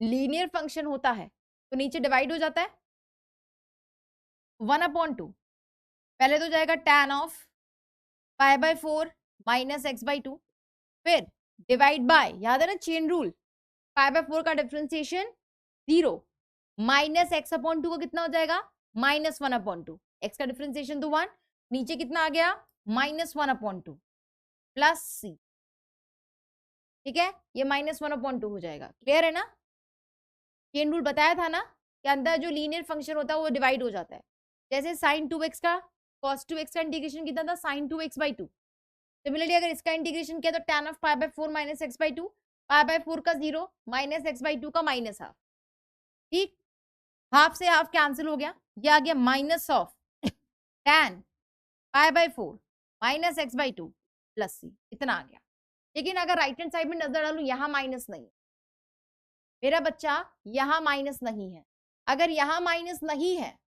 लीनियर फंक्शन होता है तो नीचे डिवाइड हो जाता है 1 अपॉन 2। पहले तो जाएगा tan of pi by 4 minus x by 2, फिर डिवाइड बाय, याद है ना चेन रूल, पाई बाय 4 का डिफरेंशिएशन 0 माइनस एक्स अपॉन 2 को कितना हो जाएगा? Minus 1 upon 2। एक्स का डिफरेंशिएशन तो 1, नीचे कितना आ गया? Minus 1 upon 2 plus c. ठीक है, ये माइनस 1 अपॉन 2 हो जाएगा। क्लियर है ना? चेन रूल बताया था ना कि अंदर जो लीनियर फंक्शन होता है वो डिवाइड हो जाता है। जैसे साइन 2x का cos 2x का इंटीग्रेशन कितना था? Sign 2x by 2। सिमिलरली अगर इसका इंटीग्रेशन किया तो tan of pi by 4 minus x by 2, pi by 4 का 0 माइनस एक्स बाई 2 का माइनस हाफ। ठीक, हाफ से हाफ कैंसिल हो गया, ये आ गया minus of tan pi by 4 minus x by 2 plus c, इतना आ गया। लेकिन अगर राइट हैंड साइड में नजर डालू यहां माइनस नहीं है मेरा बच्चा, यहां माइनस नहीं है। अगर यहां माइनस नहीं है,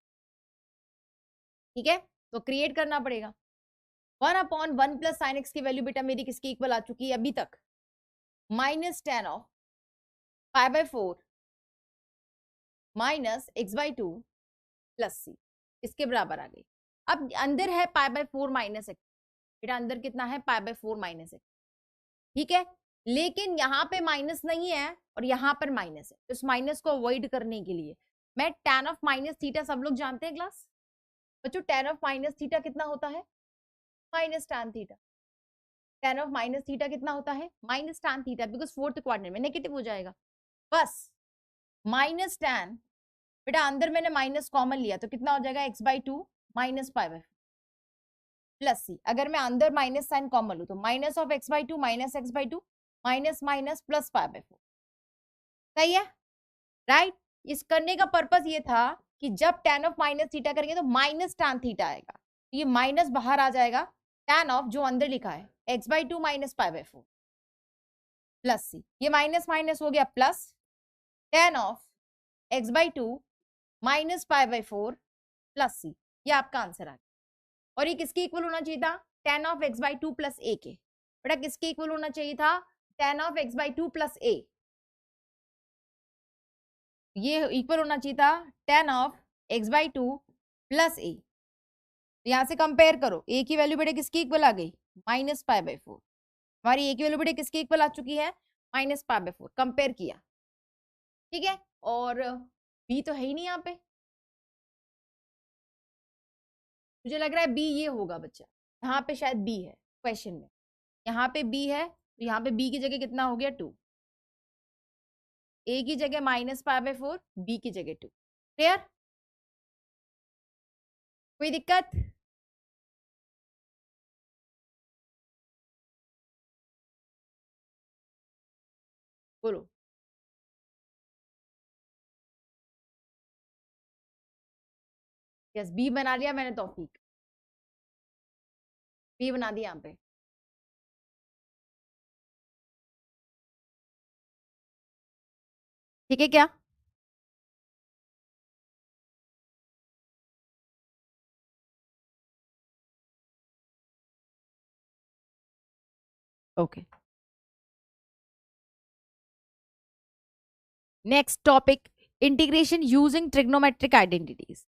ठीक है, तो क्रिएट करना पड़ेगा। 1 अपॉन 1 प्लस साइन एक्स की वैल्यू बेटा मेरी किसकी इक्वल आ चुकी है अभी तक? Minus tan of pi by 4 minus x by 2 plus c, इसके बराबर आ गई। अब अंदर है पाई बाय 4 माइनस एक्स, बेटा अंदर कितना है? पाई बाय 4 माइनस एक्स। ठीक है, लेकिन यहाँ पे माइनस नहीं है और यहाँ पर माइनस है, तो इस माइनस को अवॉइड करने के लिए मैं tan ऑफ माइनस थीटा, सब लोग जानते हैं क्लास बच्चों, tan ऑफ माइनस थीटा कितना होता है? Minus tan theta. tan of minus theta कितना होता है? Minus tan theta, because fourth quadrant में नेगेटिव हो जाएगा। बस माइनस tan, बेटा अंदर मैंने माइनस कॉमन लिया तो कितना हो जाएगा? X by 2 minus pi by plus c. अगर मैं अंदर माइनस साइन कॉमन लू तो minus of x by 2 minus x by 2 minus minus plus pi by 4। सही है, राइट? इस करने का पर्पस ये था कि जब tan ऑफ माइनस थीटा करेंगे तो माइनस tan थीटा आएगा, ये माइनस बाहर आ जाएगा, tan ऑफ जो अंदर लिखा है x/2 माइनस π/4 प्लस सी, ये माइनस माइनस हो गया plus, tan of x/2 minus π/4 plus c, ये आपका आंसर आ गया। और ये किसके इक्वल होना चाहिए था, tan of x/2 plus a के। बेटा किसके इक्वल होना चाहिए था, tan of x/2 plus a, ये इक्वल होना चाहिए था tan of x/2 plus a। यहां से कंपेयर करो, a की वैल्यू बेटे किसकी इक्वल आ गई, माइनस π/4, हमारी a की वैल्यू बेटे किसकी इक्वल आ चुकी है, माइनस π/4, कंपेयर किया, ठीक है। और b तो है ही नहीं यहाँ पे, मुझे लग रहा है b ये होगा बच्चा, यहाँ पे शायद b है क्वेश्चन में, यहाँ पे b है, तो यहाँ पे b की जगह कितना हो गया 2, a की जगह माइनस π/4, b की जगह 2। क्लियर, कोई दिक्कत, बोलो। यस, बी बना लिया मैंने, तौफीक बी बना दिया यहाँ पे। ठीक है क्या, okay. Next topic, integration using trigonometric identities.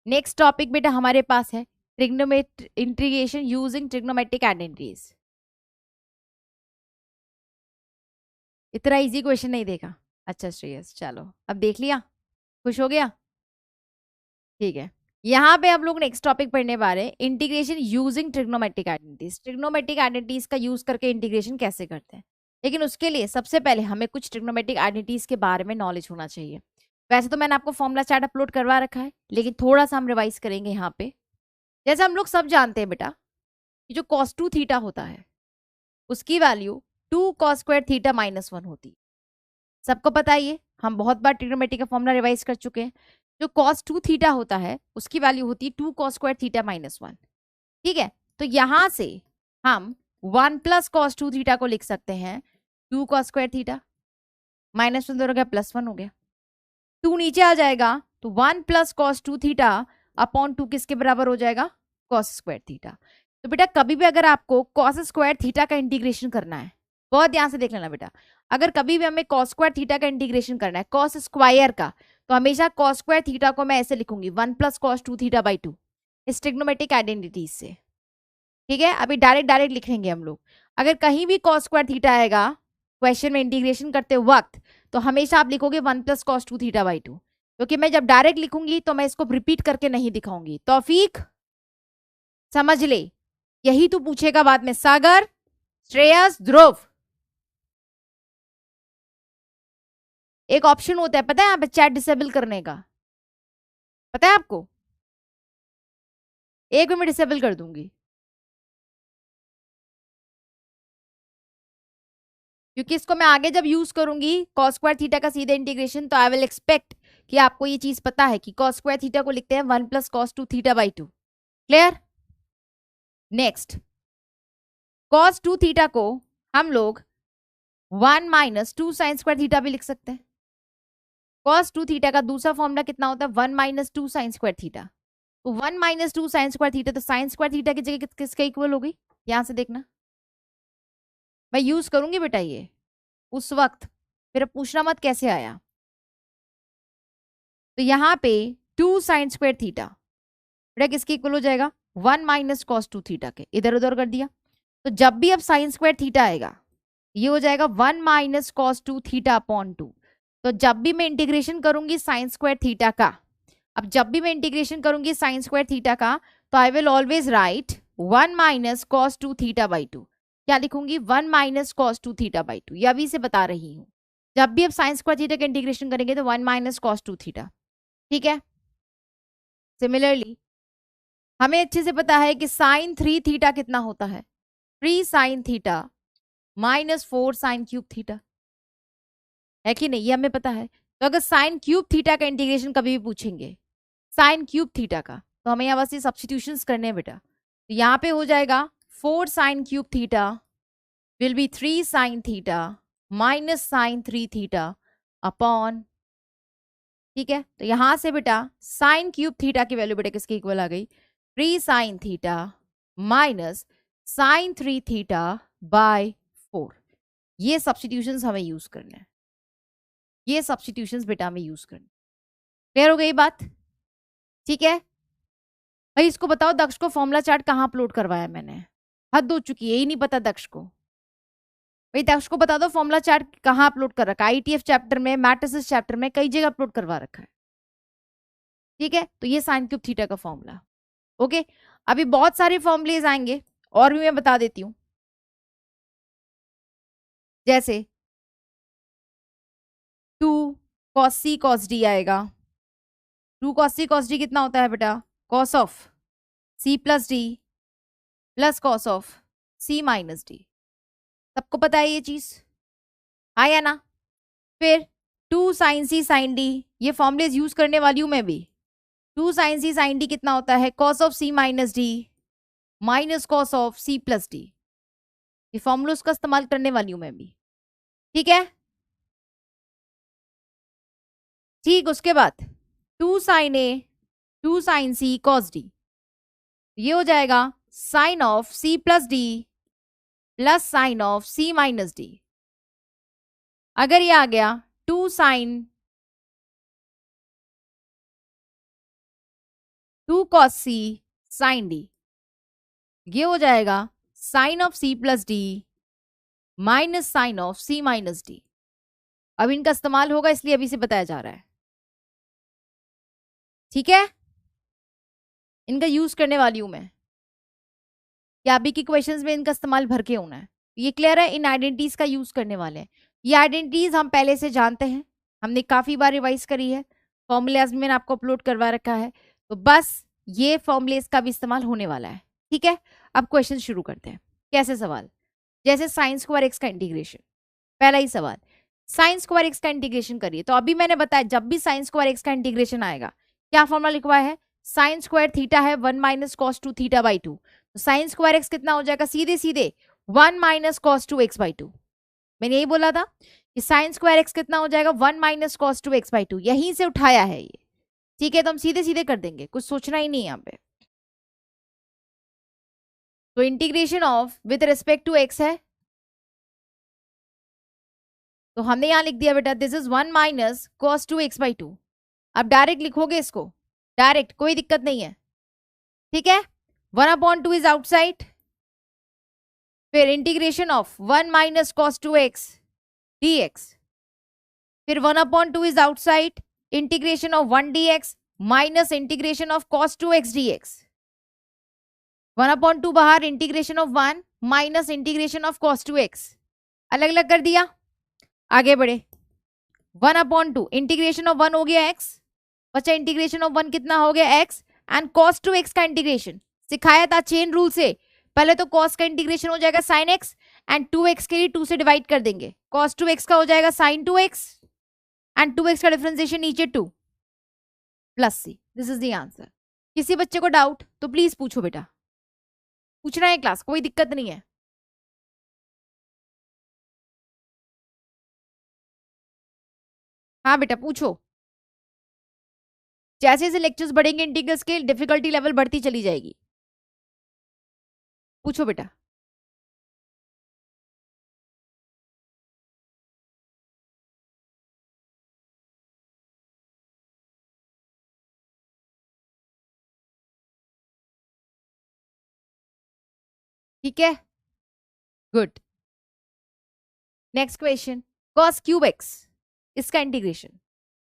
Next topic बेटा हमारे पास है इंटीग्रेशन यूजिंग ट्रिग्नोमेट्रिक आइडेंटिटीज। इतना इजी क्वेश्चन नहीं देखा, अच्छा श्रेयस, चलो अब देख लिया, खुश हो गया, ठीक है। यहाँ पे हम लोग नेक्स्ट टॉपिक पढ़ने वाले हैं integration using trigonometric identities. Trigonometric identities का यूज करके इंटीग्रेशन कैसे करते हैं, लेकिन उसके लिए सबसे पहले हमें कुछ ट्रिग्नोमेट्रिक आइडेंटिटीज के बारे में नॉलेज होना चाहिए। वैसे तो मैंने आपको फॉर्मूला चार्ट अपलोड करवा रखा है, लेकिन थोड़ा सा हम रिवाइज करेंगे यहाँ पे। जैसे हम लोग सब जानते हैं बेटा कि जो cos 2 थीटा होता है उसकी value 2 cos square theta minus 1 होती है, सबको पता है ये, हम बहुत बार ट्रिग्नोमेट्री का फॉर्मूला रिवाइज कर चुके हैं। जो cos 2 थीटा होता है उसकी वैल्यू होती है 2 cos स्क्वायर थीटा माइनस 1, ठीक है। तो यहां से हम 1 प्लस cos 2 थीटा को लिख सकते हैं 2 cos स्क्वायर थीटा, माइनस 1 हो गया प्लस 1 हो गया, 2 नीचे आ जाएगा तो 1 प्लस cos 2 थीटा अपॉन 2 किसके बराबर हो जाएगा, cos स्क्वायर थीटा। तो बेटा कभी भी अगर आपको cos स्क्वायर थीटा का इंटीग्रेशन करना है, बहुत ध्यान से देख लेना बेटा, अगर कभी भी हमें cos स्क्वायर थीटा का इंटीग्रेशन करना है cos स्क्वायर का, तो हमेशा cos स्क्वायर थीटा को मैं ऐसे लिखूंगी 1 प्लस cos 2 थीटा बाई 2, इस ट्रिग्नोमेट्रिक आइडेंटिटीज से, ठीक है। अभी डायरेक्ट लिखेंगे हम लोग, अगर कहीं भी cos स्क्वायर थीटा आएगा क्वेश्चन में इंटीग्रेशन करते वक्त, तो हमेशा आप लिखोगे 1 प्लस cos 2 थीटा बाई 2, क्योंकि मैं जब डायरेक्ट लिखूंगी तो मैं इसको रिपीट करके नहीं दिखाऊंगी। तौफीक समझ ले, यही तू पूछेगा बाद में, सागर, श्रेयस, ध्रुव। एक ऑप्शन होता है पता है यहाँ पे चैट डिसेबल करने का, पता है आपको, एक में मैं डिसेबल कर दूंगी, क्योंकि इसको मैं आगे जब यूज करूंगी cos स्क्वायर थीटा का सीधे इंटीग्रेशन, तो आई विल एक्सपेक्ट कि आपको ये चीज पता है कि cos स्क्वायर थीटा को लिखते हैं 1 plus cos 2 theta by 2। Clear, next cos 2 theta को हम लोग 1 माइनस 2 साइन स्क्वायर थीटा भी लिख सकते हैं। cos 2 थीटा का दूसरा फॉर्मूला कितना होता है, 1 माइनस 2 साइन स्क्वायर थीटा, तो 1 माइनस 2 साइन स्क्वायर थीटा, तो साइन स्क्वायर थीटा की जगह किसके इक्वल हो गई, यहां से देखना, मैं यूज करूंगी बेटा ये उस वक्त, फिर पूछना मत कैसे आया। तो यहाँ पे 2 साइन स्क्वायर थीटा बेटा किसके इक्वल हो जाएगा, 1 माइनस cos 2 थीटा के, इधर उधर कर दिया, तो जब भी अब साइन स्क्वायर थीटा आएगा ये हो जाएगा 1 माइनस cos 2 थीटा अपॉन 2। तो जब भी मैं इंटीग्रेशन करूंगी साइन स्क्वायर थीटा का, अब जब भी मैं इंटीग्रेशन करूंगी साइन स्क्वायर थीटा का, तो I will always right 1 minus cos 2 theta by 2, क्या लिखूंगी 1 माइनस cos 2 थीटा बाई 2, ये अभी से बता रही हूँ, जब भी अब साइन स्क्वायर थीटा का इंटीग्रेशन करेंगे तो 1 माइनस cos 2 थीटा, ठीक है। सिमिलरली हमें अच्छे से पता है कि साइन 3 थीटा कितना होता है, 3 sine theta minus 4 sine cube theta, है कि नहीं, ये हमें पता है। तो अगर साइन क्यूब थीटा का इंटीग्रेशन कभी भी पूछेंगे साइन क्यूब थीटा का, तो हमें यहाँ बस ये सब्स्टिट्यूशंस करने हैं बेटा। तो यहाँ पे हो जाएगा 4 sine cube theta will be 3 sine theta minus sine 3 theta upon, ठीक है। तो यहां से बेटा साइन क्यूब थीटा की वैल्यू बेटा किसके इक्वल आ गई, 3 sine theta minus sine 3 theta by 4। ये सब्स्टिट्यूशंस हमें यूज करने हैं, ये सब्स्टिट्यूशंस बेटा हमें यूज करने। क्लियर हो गई बात, ठीक है। भाई इसको बताओ दक्ष को फॉर्मूला चार्ट कहाँ अपलोड करवाया मैंने, हद हो चुकी है, यही नहीं पता दक्ष को। भाई दक्ष को बता दो फॉर्मूला चार्ट कहाँ अपलोड कर रखा है, आईटीएफ चैप्टर में, मैट्रिसेस चैप्टर में, कई जगह अपलोड करवा रखा है, ठीक है। तो ये साइन क्यूब थीटा का फॉर्मूला, ओके। अभी बहुत सारे फॉर्मूलेज आएंगे और भी मैं बता देती हूं, जैसे 2 cos c cos d आएगा। 2 cos c cos d कितना होता है बेटा, cos of c plus d plus cos of c minus D. सबको पता है ये चीज, हाँ या ना। फिर 2 साइन सी साइन डी, ये फॉर्मुलेज यूज करने वाली हूं मैं भी। 2 साइन सी साइन डी कितना होता है, cos of c minus D minus cos of c plus D. ये फॉर्मुलोज का इस्तेमाल करने वाली हूं मैं भी, ठीक है। ठीक, उसके बाद 2 sine a 2 sine c cos d, ये हो जाएगा sine of c plus d plus sine of c minus d. अगर ये आ गया 2 sine 2 cos c sine d, ये हो जाएगा sine of c plus d minus sine of c minus d. अब इनका इस्तेमाल होगा इसलिए अभी से बताया जा रहा है, ठीक है। इनका यूज करने वाली हूं मैं, या अभी की क्वेश्चंस में इनका इस्तेमाल भर के होना है। ये क्लियर है, इन आइडेंटिटीज का यूज करने वाले हैं। ये आइडेंटिटीज हम पहले से जानते हैं, हमने काफी बार रिवाइज करी है, फॉर्मूलाज में मैंने आपको अपलोड करवा रखा है, तो बस ये फॉर्मूलेज का भी इस्तेमाल होने वाला है, ठीक है। अब क्वेश्चन शुरू करते हैं। कैसे सवाल, जैसे साइन स्क्वायर एक्स का इंटीग्रेशन। पहला ही सवाल, साइन स्क्वायर एक्स का इंटीग्रेशन करिए। तो अभी मैंने बताया जब भी साइन स्क्वायर एक्स का इंटीग्रेशन आएगा, क्या फॉर्मूला लिखवाया है, साइन स्क्वायर थीटा है 1 माइनस कॉस 2 थीटा बाई 2। तो साइन स्क्वायर एक्स कितना हो जाएगा, सीधे सीधे 1 माइनस कॉस 2 एक्स बाई 2। मैंने यही बोला था कि साइन स्क्वायर एक्स कितना हो जाएगा, 1 माइनस कॉस 2 एक्स बाई 2, यहीं से उठाया है ये, ठीक है। तो हम सीधे सीधे कर देंगे, कुछ सोचना ही नहीं यहाँ पे। तो integration of with respect to x है, तो हमने यहां लिख दिया बेटा this is 1 minus cos 2 x by 2। अब डायरेक्ट लिखोगे इसको, डायरेक्ट, कोई दिक्कत नहीं है, ठीक है। 1/2 इज आउटसाइड, फिर integration of 1 minus cos 2 x d x, फिर 1/2 is outside, integration of 1 D x minus integration of cos 2 x d x. 1/2 बाहर, integration of 1 minus integration of cos 2 x, अलग अलग कर दिया। आगे बढ़े, 1/2 इंटीग्रेशन ऑफ 1 हो गया x, बच्चा इंटीग्रेशन ऑफ 1 कितना हो गया x, एंड cos 2x का इंटीग्रेशन सिखाया था चेन रूल से। पहले तो cos का इंटीग्रेशन हो जाएगा sin x, एंड 2x के लिए 2 से डिवाइड कर देंगे, cos 2x का हो जाएगा sin 2x, एंड 2x का डिफरेंशिएशन नीचे 2 plus c। This is the answer. किसी बच्चे को डाउट तो प्लीज पूछो बेटा, पूछना है क्लास, कोई दिक्कत नहीं है। हाँ बेटा पूछो, जैसे जैसे लेक्चर्स बढ़ेंगे इंटीग्रल्स के डिफिकल्टी लेवल बढ़ती चली जाएगी, पूछो बेटा। ठीक है, good. Next question, cos cube x, इसका इंटीग्रेशन।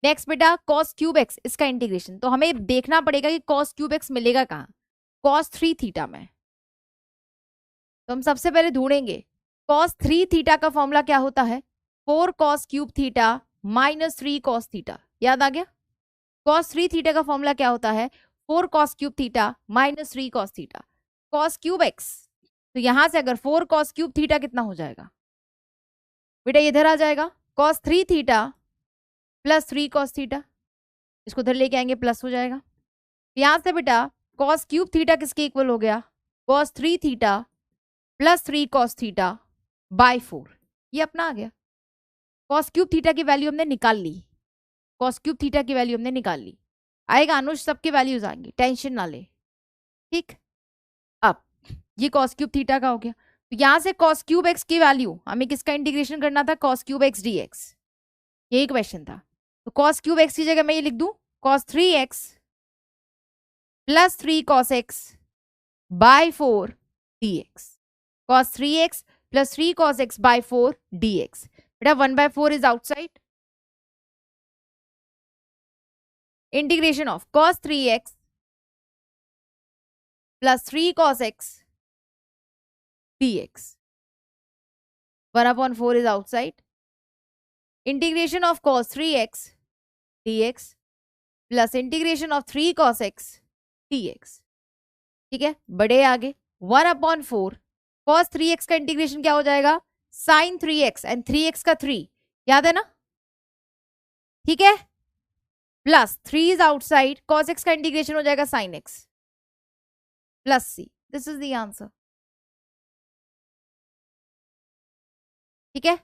नेक्स्ट बेटा cos क्यूब एक्स, इसका इंटीग्रेशन। तो हमें देखना पड़ेगा कि cos क्यूब एक्स मिलेगा कहाँ, cos 3 थीटा में। तो हम सबसे पहले ढूंढेंगे cos 3 थीटा का फॉर्मूला क्या होता है, 4 cos cube theta minus 3 cos theta. याद आ गया, cos 3 थीटा का फॉर्मूला क्या होता है, 4 cos cube theta minus 3 cos theta. cos cube x, तो यहां से अगर 4 cos क्यूब थीटा कितना हो जाएगा बेटा, इधर आ जाएगा cos 3 theta plus 3 cos theta, इसको इधर लेके आएंगे प्लस हो जाएगा, यहां से बेटा cos क्यूब थीटा किसके इक्वल हो गया, cos 3 theta plus 3 cos theta by 4, ये अपना आ गया। cos क्यूब थीटा की वैल्यू हमने निकाल ली, cos क्यूब थीटा की वैल्यू हमने निकाल ली। आएगा अनुष, सबके वैल्यूज आएंगे, टेंशन ना ले, ठीक। अब ये cos क्यूब थीटा का हो गया, तो यहां से cos क्यूब एक्स की वैल्यू हमें किसका इंटीग्रेशन करना था, cos क्यूब एक्स dx, यही क्वेश्चन था। तो cos क्यूब एक्स की जगह मैं ये लिख दूं cos 3x plus 3 cos x by 4 dx, cos 3x plus 3 cos x by 4 dx। बेटा 1/4 is outside, integration of cos 3x plus 3 cos x dx, 1/4 is outside, integration of cos 3x dx plus integration of 3 cos x dx, ठीक है। बड़े आगे 1/4 cos 3x का integration क्या हो जाएगा, sin 3x and 3x का 3, याद है ना, ठीक है, plus 3 is outside, cos x का इंटीग्रेशन हो जाएगा sin x plus c, this is the answer, ठीक है।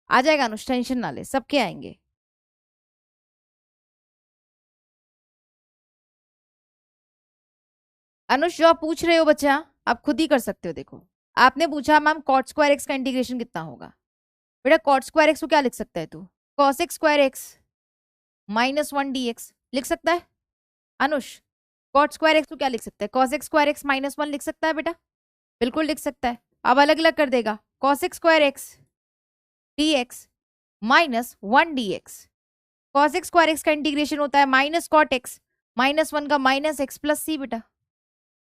आ जाएगा अनुष, टेंशन ना ले, सबके आएंगे। अनुष जो आप पूछ रहे हो बच्चा, आप खुद ही कर सकते हो। देखो आपने पूछा मैम cot स्क्वायर एक्स का इंटीग्रेशन कितना होगा, बेटा cot स्क्वायर एक्स को क्या लिख सकता है तू, cos x square x minus 1 dx लिख सकता है। अनुष cot स्क्वायर एक्स को क्या लिख सकता है, cos x square x minus 1 लिख सकता है बेटा, बिल्कुल लिख सकता है। अब अलग अलग कर देगा, cos x square x dx minus 1 dx, cos x square x का इंटीग्रेशन होता है माइनस cot x माइनस 1 का माइनस x प्लस c, बेटा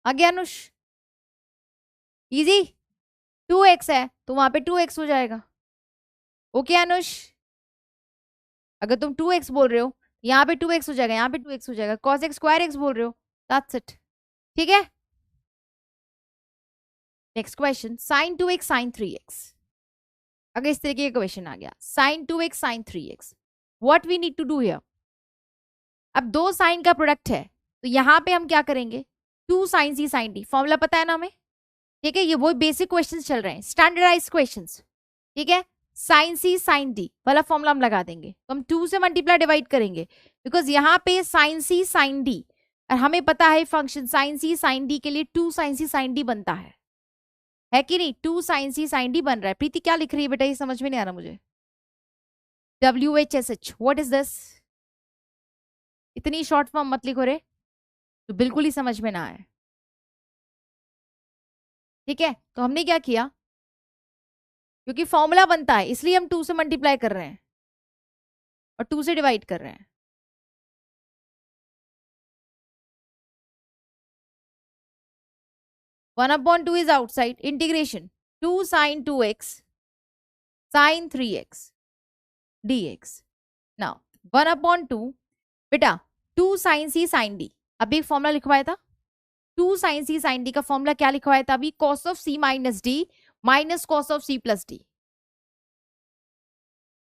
आ गया अनुष, इजी। 2x है तो वहां पे 2x हो जाएगा, ओके अनुष। अगर तुम 2x बोल रहे हो यहाँ पे 2x हो जाएगा, यहाँ पे 2x हो जाएगा, cos x स्क्वायर x बोल रहे हो, दैट्स इट, ठीक है। Next question, sin 2x sin 3x, अगर इस तरीके का क्वेश्चन आ गया sin 2x sin 3x, what we need to do here. अब दो साइन का प्रोडक्ट है तो यहाँ पे हम क्या करेंगे, 2 sin c sin d, formula पता है ना हमें, ठीक है। ये वो बेसिक क्वेश्चंस चल रहे हैं, स्टैंडर्डाइज क्वेश्चंस, ठीक है। sin c sin d वाला फॉर्मूला हम लगा देंगे, तो हम 2 से मल्टीप्लाई डिवाइड करेंगे, बिकॉज यहाँ पे sin c sin d, और हमें पता है function sin c sin d के लिए 2 sin c sin d बनता है कि नहीं, 2 sin c sin d बन रहा है। प्रीति क्या लिख रही है बेटा, ये समझ में नहीं आ रहा मुझे, WHSH, व्हाट इज दिस, इतनी शॉर्ट फॉर्म मत लिखो रे, तो बिल्कुल ही समझ में ना आए, ठीक है। तो हमने क्या किया, क्योंकि फॉर्मूला बनता है इसलिए हम 2 से मल्टीप्लाई कर रहे हैं और 2 से डिवाइड कर रहे हैं। One upon 2 is outside, integration 2 sin 2x sin 3x dx, now 1/2 बेटा 2 sin c sin d, अभी फॉर्मूला लिखवाया था 2 sin c sin d का फॉर्मूला क्या लिखवाया था अभी, cos of c minus d minus cos of c plus d,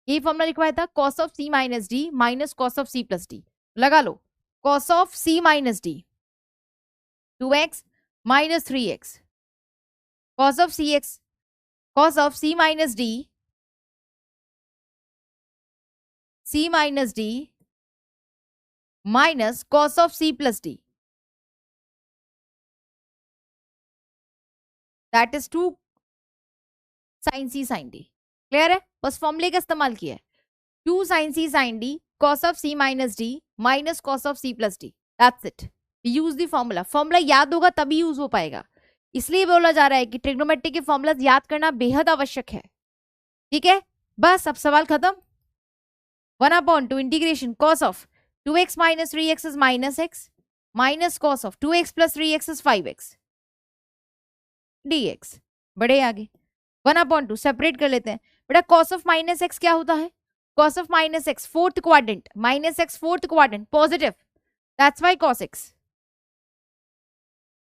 यही फॉर्मूला लिखवाया था, cos of c minus d minus cos of c plus d, लगा लो cos of c minus d 2x minus 3x, cos of cx cos of c minus d c minus d minus cos of c plus d, that is 2 sin c sin d, clear है। बस फॉर्मूले का इस्तेमाल किया है, 2 sin c sin d cos of c minus d minus cos of c plus d, that's it, use the formula. Formula याद होगा तभी यूज हो पाएगा, इसलिए बोला जा रहा है कि ट्रिग्नोमेट्री के फॉर्मूलाज याद करना बेहद आवश्यक है, ठीक है। बस अब सवाल खत्म, 1/2 integration cos of 2x minus 3x is minus x minus cos of 2x plus 3x is 5x dx, बड़े आगे 1/2 सेपरेट कर लेते हैं बेटा, cos of minus x क्या होता है, cos of minus x fourth quadrant, minus x fourth quadrant positive, that's why cos x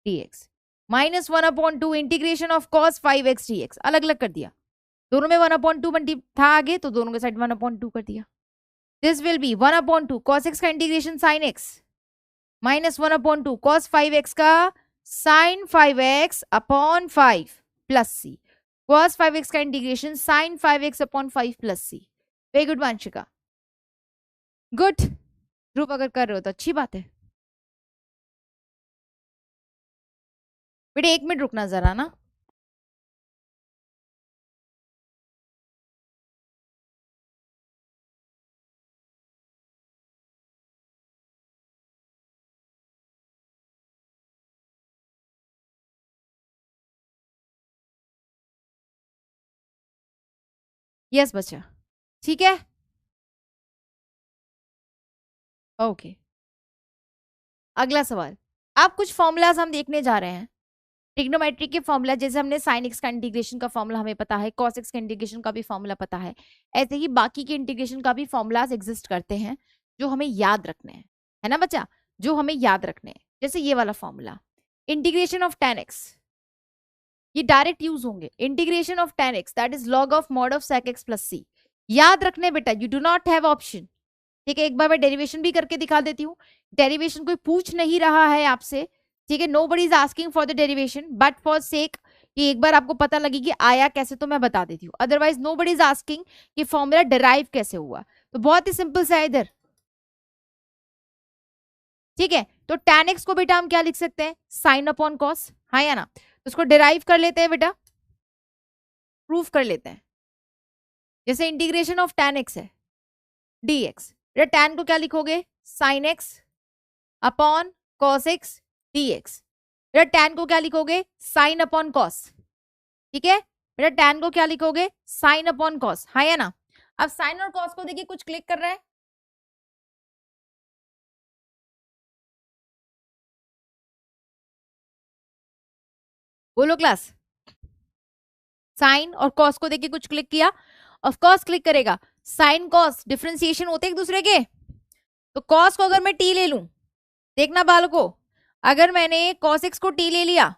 dx minus 1/2 integration of cos 5x dx, अलग अलग कर दिया, दोनों में 1/2 मल्टी था आगे तो दोनों के साइड 1/2 कर दिया, this will be 1/2 cos x का integration sin x -1/2 cos 5x का sin 5x upon 5 plus c, cos 5x का integration sin 5x upon 5 plus c. Very good Vanshika, good. Dhruv अगर कर रहे हो तो अच्छी बात है बेटे। 1 मिनट रुकना जरा ना। यस बच्चा, ठीक है, ओके। अगला सवाल, अब कुछ फॉर्मूलाज हम देखने जा रहे हैं। ट्रिग्नोमेट्री के फॉर्मूला, जैसे हमने साइन एक्स का इंटीग्रेशन का फॉर्मूला हमें पता है, कॉस एक्स का इंटीग्रेशन का भी फॉर्मूला पता है, ऐसे ही बाकी के इंटीग्रेशन का भी फॉर्मूलाज एग्जिस्ट करते हैं जो हमें याद रखने हैं, है ना बच्चा, जो हमें याद रखने हैं। जैसे ये वाला formula, integration of tan x, ये डायरेक्ट यूज होंगे। Integration of tan x that is log of mod of sec x plus c. याद रखने बेटा, you do not have option, ठीक है। एक बार मैं डेरिवेशन भी करके दिखा देती हूँ। डेरिवेशन कोई पूछ नहीं रहा है आपसे, ठीक है, nobody is asking for the derivation, but for sake कि एक बार आपको पता लगे कि आया कैसे तो मैं बता देती हूँ, otherwise nobody is asking कि फॉर्मूला डिराइव कैसे हुआ। तो बहुत ही सिंपल सा है इधर, ठीक है। तो tan x को बेटा हम क्या लिख सकते हैं, साइन अपॉन कॉस, हाँ या ना। तो उसको डिराइव कर लेते हैं बेटा, प्रूफ कर लेते हैं। जैसे इंटीग्रेशन ऑफ tan x है dx, बेटा tan को क्या लिखोगे, sine x upon cos x dx। बेटा tan को क्या लिखोगे, साइन अपॉन कॉस, ठीक है। बेटा tan को क्या लिखोगे, साइन अपॉन कॉस, हाँ या ना। अब साइन और कॉस को देखिए कुछ क्लिक कर रहा है, बोलो क्लास। साइन और कॉस को देखिए कुछ क्लिक किया, ऑफ कोर्स क्लिक करेगा। साइन कॉस डिफरेंशिएशन होते हैं एक दूसरे के, तो कॉस को अगर मैं टी ले लूं, देखना बालको, अगर मैंने कॉस एक्स को टी ले लिया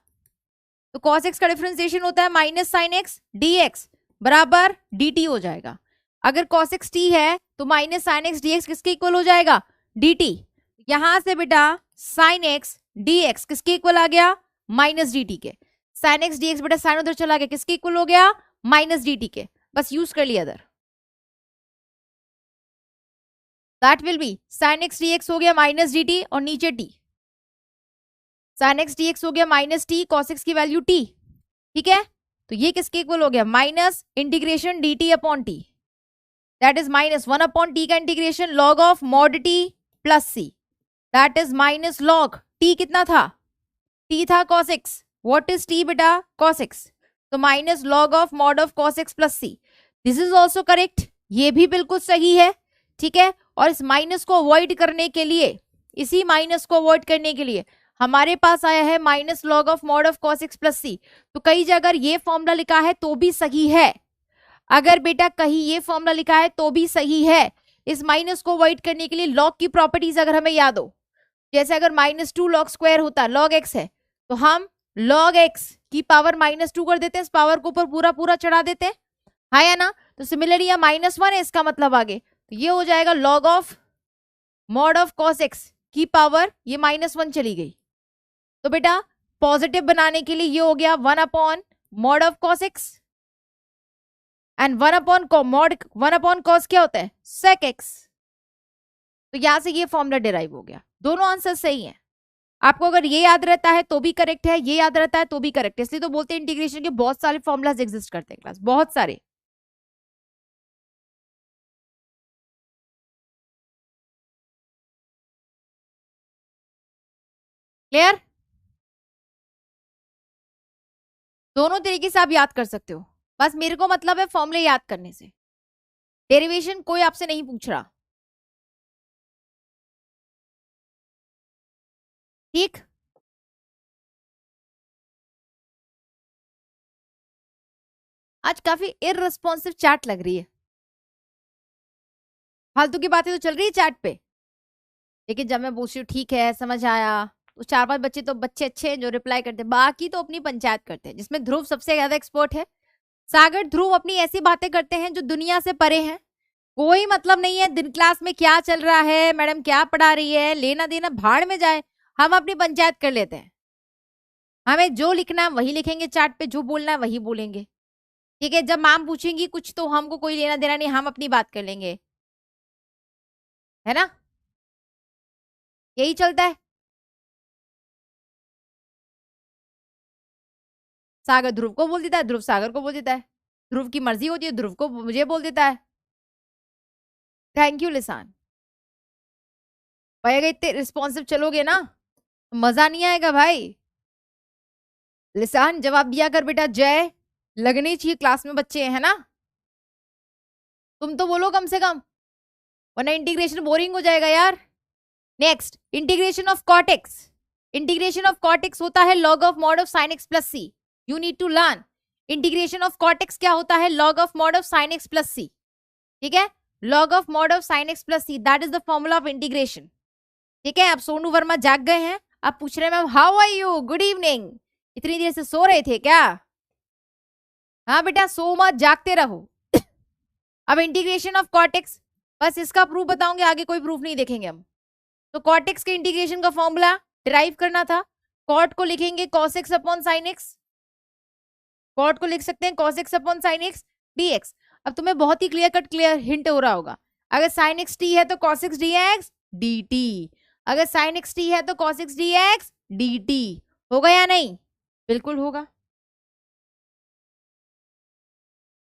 तो कॉस एक्स का डिफरेंशिएशन होता है minus sign x d x बराबर डी टी हो जाएगा। अगर कॉस एक्स टी है तो minus sign x d x किसके इक्वल हो जाएगा, डी टी। यहां से बेटा साइन एक्स डी एक्स किसके इक्वल आ गया, माइनस डी टी के। साइन एक्स डी एक्स बेटा साइन उधर चला गया, किसके इक्वल हो गया, माइनस डी टी के। बस यूज कर लिया इधर, that will be sine x d x हो गया माइनस डी टी और नीचे t, sine x d x हो गया माइनस टी, कॉस एक्स की वैल्यू टी, ठीक है। तो ये किसके इक्वल हो गया, minus integration d t upon t, that is minus 1 upon t का integration log of mod t plus c, that is minus log t कितना था, टी था cos x, what is t बेटा, कॉस एक्स, तो minus log of mod of cos x plus c. This is also correct, ये भी बिल्कुल सही है, ठीक है। और इस माइनस को अवॉइड करने के लिए, इसी माइनस को अवॉइड करने के लिए हमारे पास आया है minus log of mod of cos x plus c. तो कई जगह अगर ये फॉर्मूला लिखा है तो भी सही है, अगर बेटा कहीं ये फॉर्मूला लिखा है तो भी सही है। इस माइनस को अवॉइड करने के लिए लॉग की प्रॉपर्टीज अगर हमें याद हो, जैसे अगर -2 लॉग स्क्वायर होता, लॉग एक्स है तो हम लॉग एक्स की पावर -2 कर देते हैं, इस पावर को ऊपर पूरा पूरा चढ़ा देते हैं, हाँ या ना। तो सिमिलरली यहाँ -1 है, इसका मतलब आगे तो ये हो जाएगा log of mod of cos x की पावर, ये -1 चली गई, तो बेटा पॉजिटिव बनाने के लिए ये हो गया 1 upon mod of cos x and 1 upon cos क्या होता है, सेक एक्स। तो यहां से ये फॉर्मूला डिराइव हो गया। दोनों आंसर सही हैं। आपको अगर ये याद रहता है तो भी करेक्ट है, ये याद रहता है तो भी करेक्ट है, इसलिए तो बोलते हैं इंटीग्रेशन के बहुत सारे फॉर्मूलाज एग्जिस्ट करते हैं क्लास, बहुत सारे। क्लियर, दोनों तरीके से आप याद कर सकते हो, बस मेरे को मतलब है फॉर्मूले याद करने से। डेरिवेशन कोई आपसे नहीं पूछ रहा, ठीक। आज काफी इररिस्पॉन्सिव चैट लग रही है, फालतू की बातें तो चल रही है चैट पे, लेकिन जब मैं पूछ रही हूँ ठीक है समझ आया, तो 4-5 बच्चे तो बच्चे अच्छे हैं जो रिप्लाई करते हैं, बाकी तो अपनी पंचायत करते हैं, जिसमें ध्रुव सबसे ज्यादा एक्सपर्ट है। सागर ध्रुव अपनी ऐसी बातें करते हैं जो दुनिया से परे हैं, कोई मतलब नहीं है दिन क्लास में क्या चल रहा है, मैडम क्या पढ़ा रही है, लेना देना भाड़ में जाए। हम अपनी पंचायत कर लेते हैं, हमें जो लिखना है वही लिखेंगे, चार्ट पे जो बोलना है वही बोलेंगे, ठीक है। जब मैम पूछेंगी कुछ तो हमको कोई लेना देना नहीं, हम अपनी बात कर लेंगे, है ना, यही चलता है। सागर ध्रुव को बोल देता है, ध्रुव सागर को बोल देता है, ध्रुव की मर्जी होती है, ध्रुव को मुझे बोल देता है। Thank you listen. भाई अगर इतने रिस्पॉन्सिव चलोगे ना तो मजा नहीं आएगा भाई। लिसान जवाब दिया कर बेटा, जय लगनी चाहिए क्लास में बच्चे है ना, तुम तो बोलो कम से कम, वरना इंटीग्रेशन बोरिंग हो जाएगा यार। Next, integration of cot x. Integration of cot x होता है log of mod of sine x plus c. You need to learn integration of cot x क्या होता है, log of mod of sine x plus c, ठीक है। Log of mod of sine x plus c, that is the formula of integration, ठीक है। अब सोनू वर्मा जाग गए हैं, अब पूछ रहे हैं ma'am how are you, good evening, इतनी देर से सो रहे थे क्या? हाँ बेटा सो मत, जागते रहो। अब इंटीग्रेशन ऑफ कॉटेक्स, बस इसका प्रूफ बताऊंगे, आगे कोई प्रूफ नहीं देखेंगे हम। तो कॉटेक्स के इंटीग्रेशन का फॉर्मूला डिराइव करना था, कॉट को लिखेंगे cos x upon sine x, cot को लिख सकते हैं cos x upon sine x dx। अब तुम्हें बहुत ही क्लियर हिंट हो रहा होगा, अगर साइन एक्स टी है तो cos x dx dt, अगर साइन एक्स टी है तो cos x dx dt, होगा या नहीं? बिल्कुल होगा।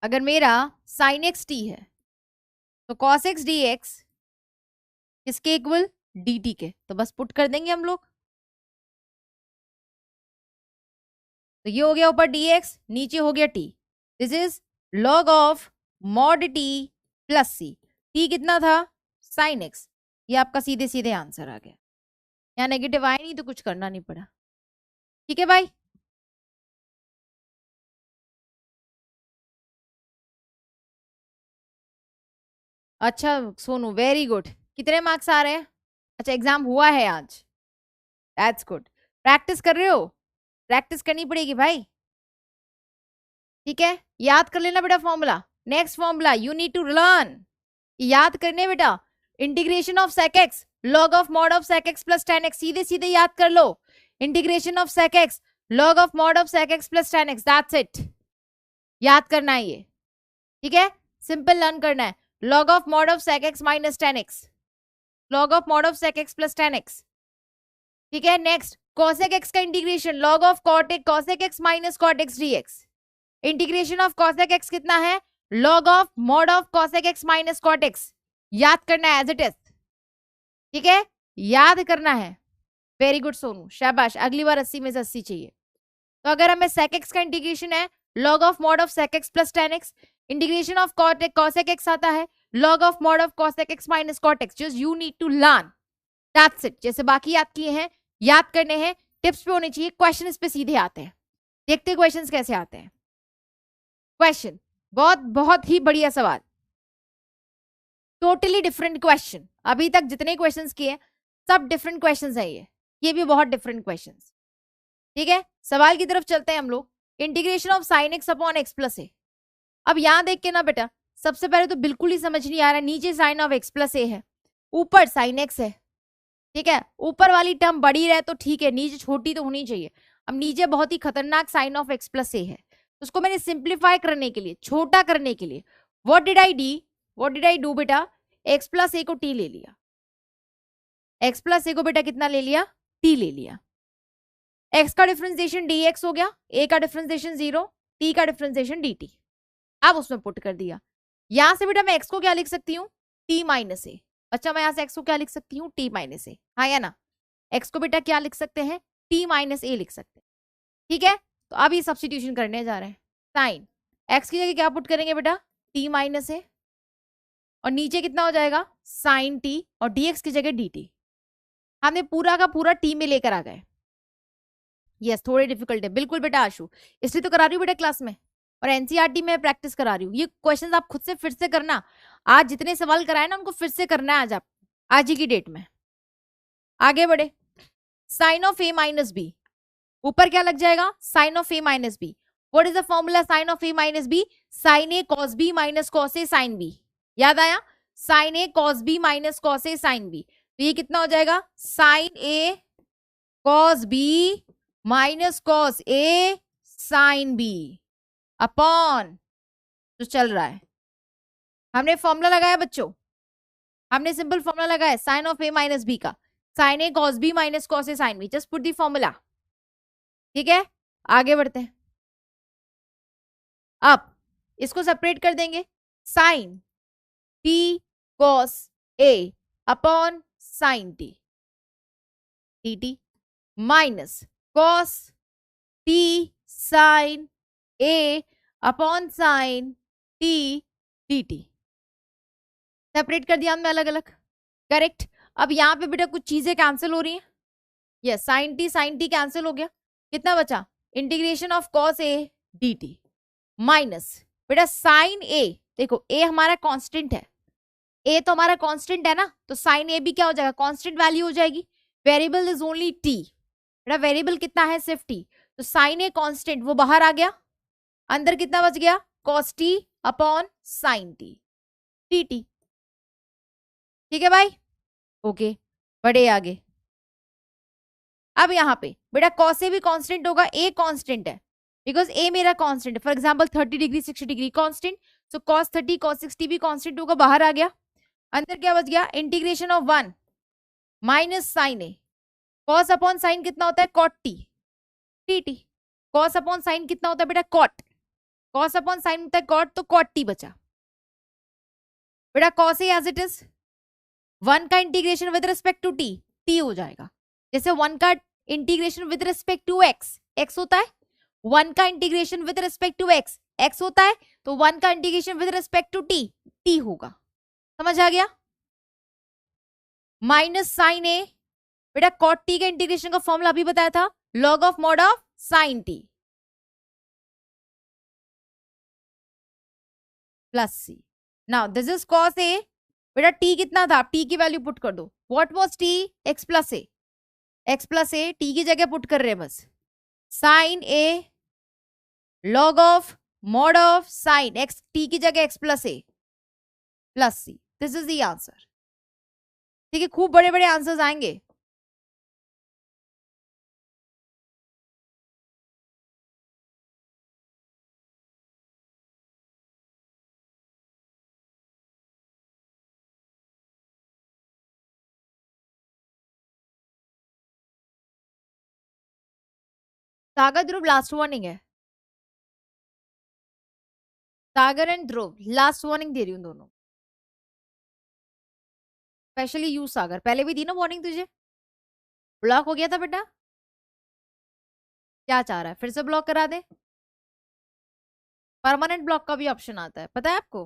अगर मेरा साइन एक्स टी है तो cos x dx किसके इक्वल, dt के, तो बस पुट कर देंगे हम लोग। तो ये हो गया ऊपर dx, नीचे हो गया t, this is log of mod t plus c। t कितना था, साइन x, ये आपका सीधे सीधे आंसर आ गया, यहाँ नेगेटिव आए नहीं तो कुछ करना नहीं पड़ा, ठीक है भाई। अच्छा सोनू वेरी गुड, कितने मार्क्स आ रहे हैं? अच्छा एग्जाम हुआ है आज, दैट्स गुड। प्रैक्टिस कर रहे हो, प्रैक्टिस करनी पड़ेगी भाई, ठीक है। याद कर लेना बेटा formula, next formula you need to learn, याद करने बेटा, integration of sec x log of mod of sec x plus ten x, सीधे सीधे याद कर लो, integration of sec x log of mod of sec x plus ten x, that's it, याद करना है ये, ठीक है। सिंपल लर्न करना है, log of mod of sec x minus ten x, log of mod of sec x plus ten x, ठीक है। नेक्स्ट cosec x का integration log of cosec x minus cot x dx, integration of cosec x कितना है, log of mod of cosec x minus cot x, याद करना है as it is, ठीक है, याद करना है। वेरी गुड सोनू, शाबाश, अगली बार 80 में से 80 चाहिए। तो अगर हमें sec x का इंटीग्रेशन है log of mod of sec x plus ten x, integration of cosec x आता है log of mod of cosec x minus cot x, just you need to learn, that's it. जैसे बाकी याद किए हैं याद करने हैं, टिप्स पे होने चाहिए, क्वेश्चन इस पे सीधे आते हैं, देखते हैं क्वेश्चंस कैसे आते हैं। क्वेश्चन बहुत बहुत ही बढ़िया सवाल, टोटली डिफरेंट क्वेश्चन, अभी तक जितने क्वेश्चंस किए सब डिफरेंट क्वेश्चंस है, ये भी बहुत डिफरेंट क्वेश्चंस, ठीक है। सवाल की तरफ चलते हैं हम लोग, integration of sine x upon x plus a. अब यहां देख के ना बेटा, सबसे पहले तो बिल्कुल ही समझ नहीं आ रहा, नीचे साइन ऑफ एक्स प्लस ए है, ऊपर साइन एक्स है, ठीक है। ऊपर वाली टर्म बड़ी रहे तो ठीक है, नीचे छोटी तो होनी चाहिए। अब नीचे बहुत ही खतरनाक साइन ऑफ एक्स प्लस ए है, तो उसको मैंने सिंप्लीफाई करने के लिए, छोटा करने के लिए, व्हाट डिड आई डू बेटा, एक्स प्लस ए को टी ले लिया, एक्स प्लस ए को बेटा कितना ले लिया, टी ले लिया। एक्स का डिफरेंशिएशन dx हो गया, ए का डिफरेंशिएशन 0, टी का डिफरेंशिएशन dt, अब उसमें पुट कर दिया। यहां से बेटा मैं x को क्या लिख सकती हूँ, t माइनस ए, बच्चा मैं यहां से x को क्या लिख सकती हूँ, t माइनस ए, हाँ या ना, x को बेटा क्या लिख सकते हैं, t माइनस ए लिख सकते हैं, ठीक है। तो अब ये सब्सटीट्यूशन करने जा रहे हैं, साइन x की जगह क्या पुट करेंगे बेटा, t माइनस ए, और नीचे कितना हो जाएगा, साइन t, और dx की जगह dt, हमने पूरा का पूरा t में लेकर आ गए। यस थोड़े डिफिकल्ट है बिल्कुल बेटा आशु, इसलिए तो करा रही हूँ बेटा क्लास में, और एनसीईआरटी में प्रैक्टिस करा रही हूँ। ये क्वेश्चंस आप खुद से फिर से करना, आज जितने सवाल कराए ना उनको फिर से करना है आज, आप आज ही की डेट में। आगे बढ़े, sine of a minus b, ऊपर क्या लग जाएगा, sine of a minus b, what is the formula sine of a minus b, sine a cos b minus cos a sine b, याद आया, sine a cos b minus cos a sine b, तो ये कितना हो जाएगा, sine a cos b minus cos a sine b upon, जो चल रहा है, हमने फॉर्मूला लगाया बच्चों, हमने सिंपल फॉर्मूला लगाया sine of a minus b का, sine a cos b minus cos a sine b, just put the formula. ठीक है, आगे बढ़ते हैं। अब इसको सेपरेट कर देंगे, sine t cos a upon sine t t t minus cos t sine a upon sine t d t. Separate कर दिया हमने अलग अलग, करेक्ट। अब यहाँ पे बेटा कुछ चीजें कैंसिल हो रही हैं, यस साइन टी कैंसिल हो गया, कितना बचा, integration of cos A D T minus बेटा साइन ए, देखो ए हमारा कांस्टेंट है, ए तो हमारा कांस्टेंट है ना, तो साइन ए भी क्या हो जाएगा, कांस्टेंट वैल्यू हो जाएगी, वेरिएबल इज ओनली टी, बेटा वेरिएबल कितना है सिर्फ टी, तो साइन ए कांस्टेंट वो बाहर आ गया, अंदर कितना बच गया, cos T upon sine t t T. ठीक है भाई, ओके बढ़े आगे। अब यहाँ पे बेटा कॉस ए भी कांस्टेंट होगा, ए कांस्टेंट है, बिकॉज ए मेरा कांस्टेंट है, for example 30 degree 60 degree constant, so cos 30 cos 60 भी कांस्टेंट होगा, बाहर आ गया, अंदर क्या बच गया, integration of 1 minus sine a, cos upon sine कितना होता है, cot t t t, cos upon sine कितना होता है बेटा, कॉट, कॉस अपॉन साइन होता है कॉट, तो कॉट टी बचा बेटा, cos a as it is, 1 का integration with respect to t, t हो जाएगा, जैसे 1 का integration with respect to x, x होता है, 1 का integration with respect to x, x होता है, तो 1 का integration with respect to t, t होगा, समझ आ गया। माइनस साइन ए, बेटा कॉट टी का इंटीग्रेशन का फॉर्मूला अभी बताया था, log of mod of sign t plus c. Now this is cos a, बेटा टी कितना था, टी की वैल्यू पुट कर दो, what was t, x plus a, x plus a t की जगह पुट कर रहे हैं बस, sine a log of mod of sine x, t की जगह x plus a plus c, this is the answer. ठीक है, खूब बड़े बड़े आंसर्स आएंगे। सागर ध्रुव लास्ट वार्निंग है, सागर एंड ध्रुव लास्ट वार्निंग दे रही हूँ दोनों, स्पेशली यू सागर, पहले भी दी ना वार्निंग तुझे, ब्लॉक हो गया था बेटा, क्या चाह रहा है फिर से ब्लॉक करा दे, परमानेंट ब्लॉक का भी ऑप्शन आता है, पता है आपको,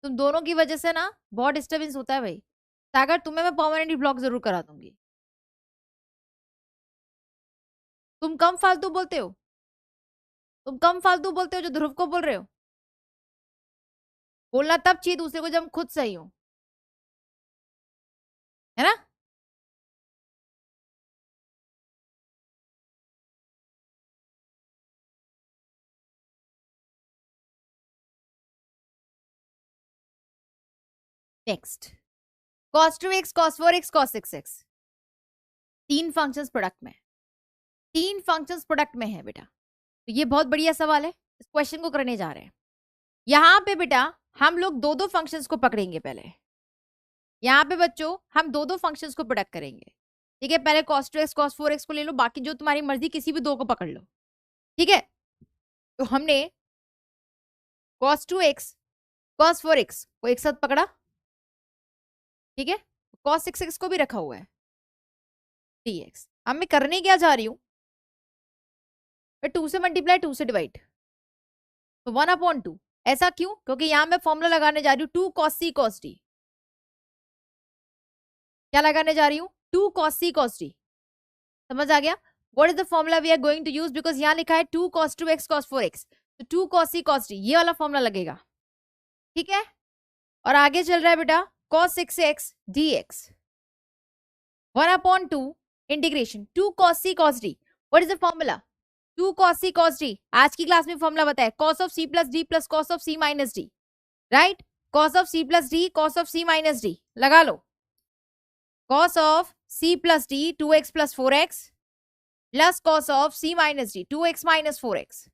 तुम दोनों की वजह से ना बहुत डिस्टर्बेंस होता है भाई। सागर तुम्हें मैं परमानेंट ब्लॉक जरूर करा दूंगी, तुम कम फालतू बोलते हो, तुम कम फालतू बोलते हो जो ध्रुव को बोल रहे हो, बोलना तब चाहिए दूसरे को जब हम खुद सही हो, है ना। Next, cos 2x cos 4x cos 6x, तीन फंक्शंस प्रोडक्ट में, तीन फंक्शंस प्रोडक्ट में है बेटा, तो ये बहुत बढ़िया सवाल है, इस क्वेश्चन को करने जा रहे हैं। यहाँ पे बेटा हम लोग दो दो फंक्शंस को पकड़ेंगे, पहले यहाँ पे बच्चों हम दो दो फंक्शंस को प्रोडक्ट करेंगे। ठीक है, पहले cos 2x cos 4x को ले लो, बाकी जो तुम्हारी मर्जी किसी भी दो को पकड़ लो। ठीक है, तो हमने cos 2x cos 4x को एक साथ पकड़ा, ठीक है, cos 6x को भी रखा हुआ है dx। अब मैं करने क्या जा रही हूं, 2 से मल्टीप्लाई 2 से डिवाइड, तो 1/2, ऐसा क्यों, क्योंकि यहां मैं फॉर्मूला लगाने जा रही हूँ 2 cos c cos d, क्या लगाने जा रही हूँ 2 cos c cos d, समझ आ गया। What is the formula we are going to use, because यहाँ लिखा है 2 cos 2x cos 4x, तो 2 cos c cos d ये वाला फॉर्मूला लगेगा। ठीक है, और आगे चल रहा है बेटा cos 6x dx, 1/2 integration 2 cos c cos d, what is the formula 2 cos c cos d, आज की क्लास में फॉर्मूला बताया cos of c plus d plus cos of c minus d, right, cos of c plus d cos of c minus d लगा लो। cos of c plus d 2x plus 4x plus cos of c minus d 2x minus 4x।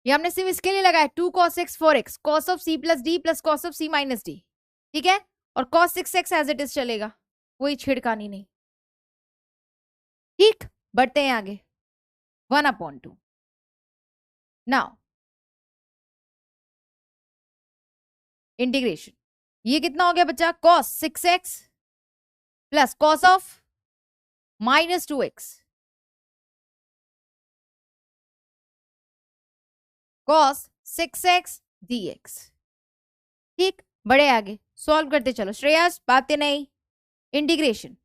ये हमने सिर्फ इसके लिए लगाया 2 cos x 4x cos of c plus d plus cos of c minus d, ठीक है। और cos 6x as it is चलेगा, कोई छिड़कानी नहीं। ठीक, बढ़ते हैं आगे 1/2। नाउ इंटीग्रेशन, ये कितना हो गया बच्चा, cos 6x plus cos of minus 2x cos 6x dx। ठीक, बड़े आगे सॉल्व करते चलो श्रेयस, बातें नहीं। Integration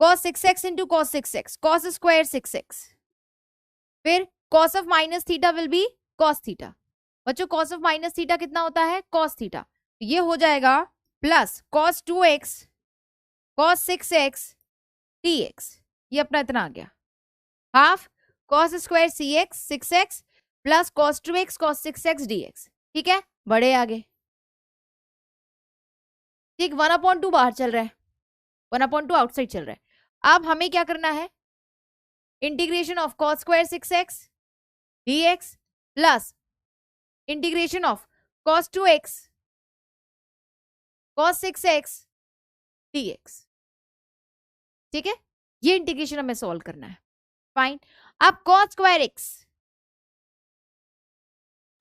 cos 6x into cos 6x cos square 6x, फिर cos of minus theta will be cos theta। बच्चों cos of minus theta कितना होता है, cos theta। ये हो जाएगा plus cos 2x cos 6x dx, ये अपना इतना आ गया half cos square cx 6x plus cos 2x cos 6x dx। ठीक है, बड़े आगे। ठीक, 1/2 बाहर चल रहा है, 1/2 आउटसाइड चल रहा है। अब हमें क्या करना है, integration of cos square 6x dx plus integration of cos 2x cos 6x dx। ठीक है, ये इंटीग्रेशन हमें सॉल्व करना है। फाइन, अब cos square x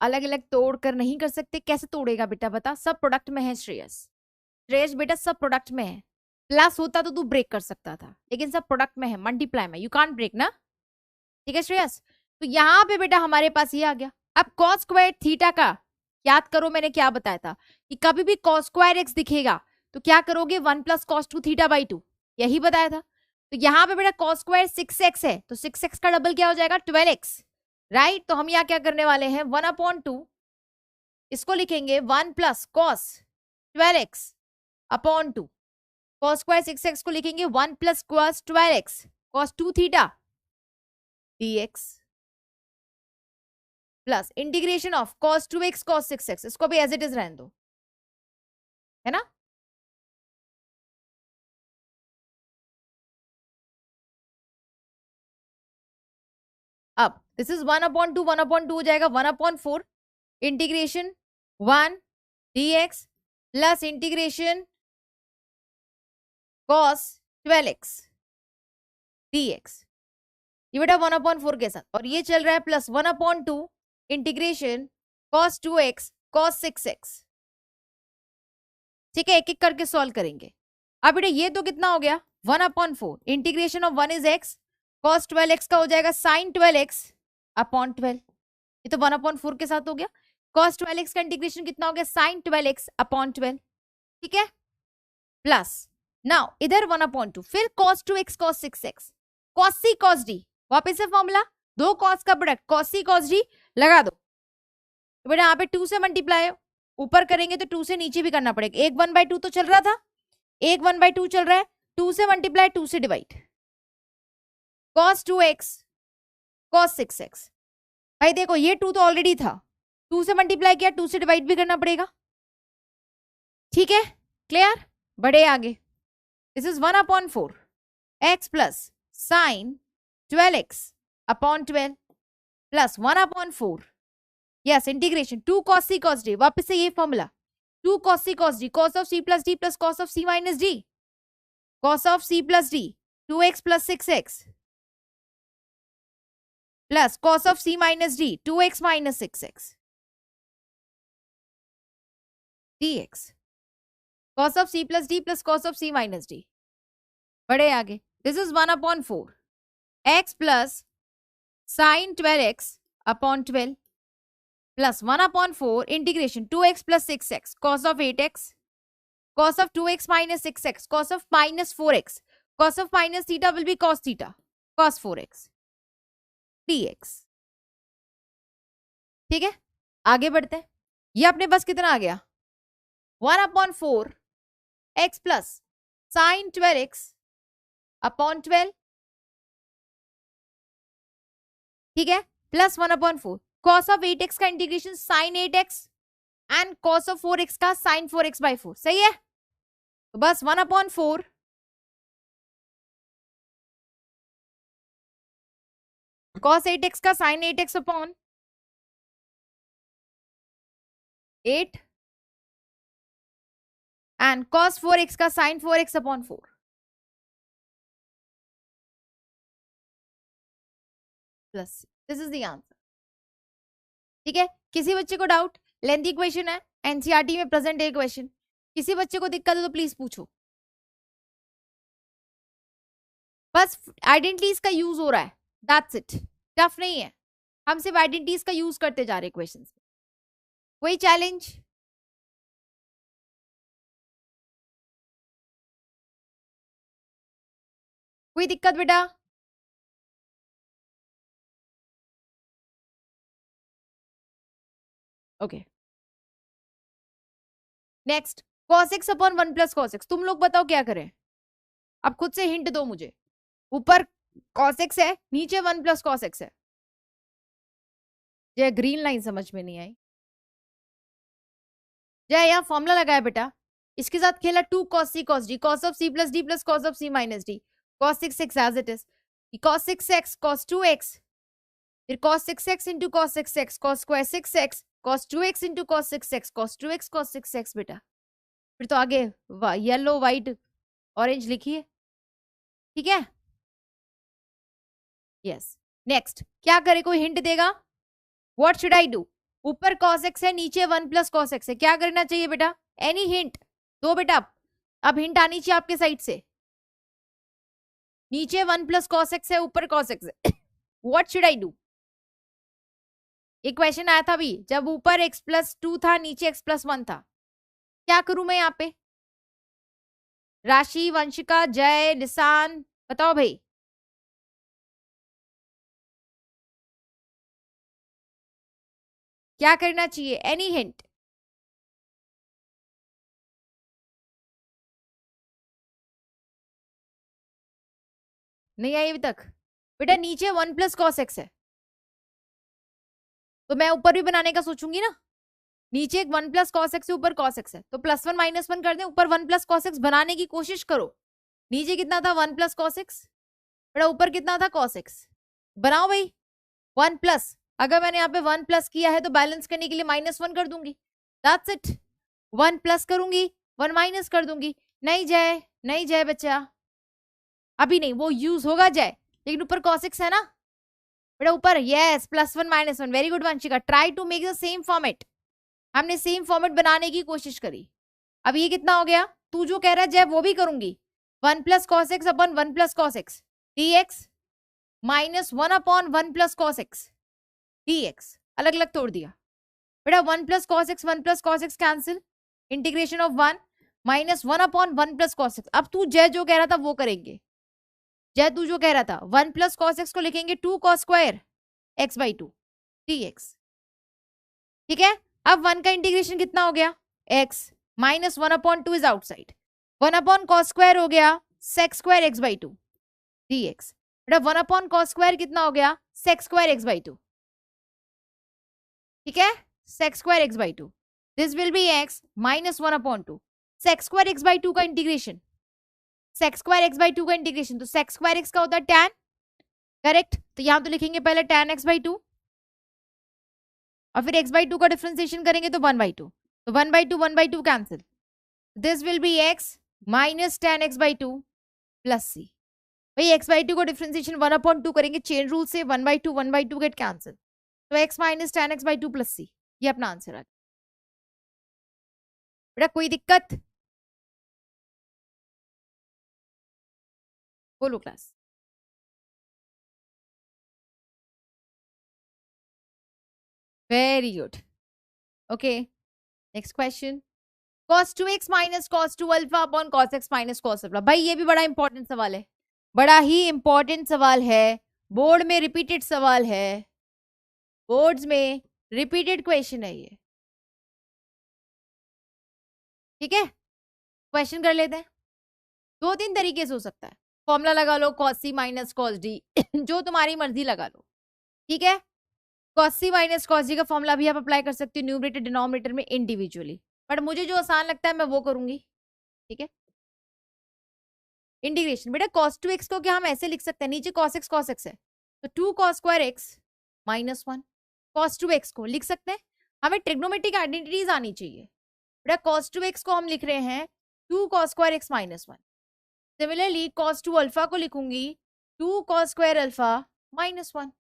अलग अलग तोड़ कर नहीं कर सकते, कैसे तोड़ेगा बेटा बता, सब प्रोडक्ट में है श्रेयस। श्रेयस बेटा सब प्रोडक्ट में है, प्लस होता तो तू ब्रेक कर सकता था, लेकिन सब प्रोडक्ट में है, मल्टीप्लाई में, यू कांट ब्रेक ना। ठीक है श्रेयस, तो यहाँ पे बेटा हमारे पास ये आ गया। अब cos स्क्वायर थीटा का याद करो, मैंने क्या बताया था कि कभी भी cos स्क्वायर x दिखेगा तो क्या करोगे, 1 प्लस cos 2 थीटा बाई 2, यही बताया था। तो यहाँ पे बेटा cos स्क्वायर 6x है, तो 6x का डबल क्या हो जाएगा, 12x, राइट। तो हम यहाँ क्या करने वाले हैं, 1/2 इसको लिखेंगे 1 plus cos 12x upon 2, cos square 6x को लिखेंगे 1 plus cos 12x cos 2 theta dx plus integration of cos 2x cos 6x, इसको भी एज इट इज रहने दो, है ना। अब दिस इज 1/2, 1/2 हो जाएगा 1/4 integration 1 dx plus integration cos 12x dx, ये बेटा 1/4 के साथ, और ये चल रहा है plus 1/2 integration cos 2x cos 6x। ठीक है, एक एक करके सॉल्व करेंगे। अब बेटा ये तो कितना हो गया, 1/4 integration of 1 is x cos 12x का हो जाएगा sin 12x अपॉन 12, ये तो 1/4 के साथ हो गया। cos 12x का इंटीग्रेशन कितना हो गया, sin 12x अपॉन 12। ठीक है, प्लस नाउ इधर 1/2 फिर cos 2x cos 6x cos c cos d, वापस से फॉर्मूला, दो cos का product cos c cos d लगा दो। तो बेटा यहाँ पे 2 से मल्टीप्लाई ऊपर करेंगे तो 2 से नीचे भी करना पड़ेगा, एक 1/2 तो चल रहा था, एक 1/2 चल रहा है, 2 से मल्टीप्लाई 2 से divide, cos 2x cos 6x। भाई देखो ये 2 तो ऑलरेडी था, 2 से मल्टीप्लाई किया, 2 से डिवाइड भी करना पड़ेगा। ठीक है, क्लियर, बढ़े आगे। This is 1/4 x plus sign 12x upon 12 plus 1/4 yes integration 2 cos c cos d, वापस से ये formula 2 cos c cos d cos of c plus d plus cos of c minus d cos of c plus d 2x plus 6x plus cos of c minus d 2x minus 6x dx cos of c plus d plus cos of c minus d। बढ़े आगे, this is 1/4 x plus sin 12x upon 12 plus 1/4 integration 2x plus 6x cos of 8x cos of 2x minus 6x cos of minus 4x cos of minus theta will be cos theta cos 4x dx। ठीक है, आगे बढ़ते हैं। ये अपने पास कितना आ गया, 1/4 x plus sin 12x upon 12, ठीक है, प्लस 1/4 cos of 8x का integration sin 8x and cos of 4x का sin 4x by 4, सही है। तो बस 1/4 cos 8x का sin 8x upon 8 and cos 4x का sin 4x upon 4 plus this is the answer. ठीक है, किसी बच्चे को डाउट? लेंथी क्वेश्चन है, एनसीईआरटी में प्रेजेंट है क्वेश्चन। किसी बच्चे को दिक्कत है तो प्लीज पूछो। बस आइडेंटिटीज का यूज हो रहा है, दैट्स इट, टफ नहीं है। हम सिर्फ आइडेंटिटीज का यूज करते जा रहे हैं क्वेश्चन। कोई चैलेंज? कोई दिक्कत बेटा? Okay next, cos x upon 1 plus cos x। तुम लोग बताओ क्या करें? अब खुद से हिंट दो मुझे। ऊपर cos x है, नीचे 1 प्लस cos x है। जय ग्रीन लाइन समझ में नहीं आई। जय यहाँ फॉर्मूला लगाया बेटा, इसके साथ खेला 2 cos c cos d, cos of c plus d plus cos of c minus d, cos 6x as it is, cos 6x cos 2x, फिर cos 6x into cos 6x cos square 6x, cos 2x into cos 6x cos 2x cos 6x बेटा। फिर तो आगे yellow white orange लिखिए। ठीक है, yes. Next क्या करे, कोई हिंट देगा? What should I do? ऊपर cos x है, नीचे 1 प्लस cos x है, क्या करना चाहिए बेटा? एनी हिंट दो बेटा। अब हिंट आनी चाहिए आपके साइड से। नीचे 1 प्लस cos x है, ऊपर cos x है। What should I do? एक क्वेश्चन आया था अभी, जब ऊपर x प्लस 2 था, नीचे x प्लस 1 था। क्या करूं मैं यहाँ पे? राशि, वंशिका, जय, निशान, बताओ भाई। क्या करना चाहिए? Any hint? नहीं आई अभी तक? बेटा नीचे 1 प्लस cos x है, तो मैं ऊपर भी बनाने का सोचूंगी ना। नीचे एक 1 प्लस cos x है, ऊपर cos x है, तो +1 -1 कर दें, ऊपर 1 प्लस cos x बनाने की कोशिश करो। नीचे कितना था? 1 प्लस cos x, बेटा ऊपर कितना था? cos x। बनाओ भाई 1 प्लस। अगर मैंने यहाँ पे 1 प्लस किया है तो बैलेंस करने के लिए -1 कर दूंगी, दैट्स इट। 1 प्लस करूंगी, 1 माइनस कर दूंगी। नहीं जय, नहीं जय बच्चा, अभी नहीं, वो यूज होगा जय, लेकिन ऊपर cos x है ना बेटा ऊपर। Yes, +1 -1, very good Vanshika. Try to make the same format. हमने सेम फॉर्मेट बनाने की कोशिश करी। अब ये कितना हो गया? तू जो कह रहा है जय वो भी करूंगी। 1 plus cos x upon 1 plus cos x dx minus 1 upon 1 plus cos x dx, अलग अलग तोड़ दिया बेटा। 1 plus cos x 1 plus cos x cancel, integration of 1 minus 1 upon 1 plus cos x। अब तू जय जो कह रहा था वो करेंगे। जय तू जो कह रहा था 1 प्लस cos x को लिखेंगे 2 cos square x by 2 dx। ठीक है, अब 1 का इंटीग्रेशन कितना हो गया? x minus 1 upon 2 is outside, 1 upon cos square हो गया sec square x by 2 dx। बेटा 1 अपॉन cos स्क्वायर कितना हो गया? sec square x by 2। ठीक है, sec square x by 2, this will B x minus 1 upon 2 sec square x by 2 का integration, sec square x by 2 का integration, तो sec square x का होता है tan, करेक्ट। तो यहां तो लिखेंगे पहले tan x बाई 2 और फिर x बाई 2 का डिफरेंशिएशन करेंगे तो 1 बाई 2, तो 1 by 2 cancel, this will B x minus tan x by 2 plus c। भाई x बाई 2 को डिफरेंशिएशन 1 अपॉन 2 करेंगे चेन रूल से, 1 बाई 2 गेट कैंसिल, तो x minus tan x by 2 plus c, ये अपना आंसर आ गया बेटा। कोई दिक्कत? बोलो class. Very good, okay next question. cos 2x minus cos 2 alpha upon cos x minus cos alpha. भाई ये भी बड़ा इंपॉर्टेंट सवाल है, बड़ा ही इंपॉर्टेंट सवाल है, बोर्ड में रिपीटेड सवाल है, बोर्ड्स में रिपीटेड क्वेश्चन है ये। ठीक है, क्वेश्चन कर लेते हैं। 2-3 तरीके से हो सकता है, फॉर्मूला लगा लो cos c minus cos d, जो तुम्हारी मर्जी लगा लो। ठीक है, cos c minus cos d का फॉर्मूला भी आप अप्लाई कर सकते हो न्यूमरेटर डिनोमिनेटर में इंडिविजुअली, बट मुझे जो आसान लगता है मैं वो करूंगी। ठीक है, इंटीग्रेशन बेटा cos 2x को क्या हम ऐसे लिख सकते हैं, नीचे cos x है तो 2 cos square x minus 1 cos 2x को लिख सकते हैं। हमें ट्रिग्नोमेट्रिक आइडेंटिटीज आनी चाहिए बेटा। cos 2x को हम लिख रहे हैं 2 cos square x minus 1। Similarly cos 2 alpha को लिखूंगी 2 cos square अल्फा माइनस 1।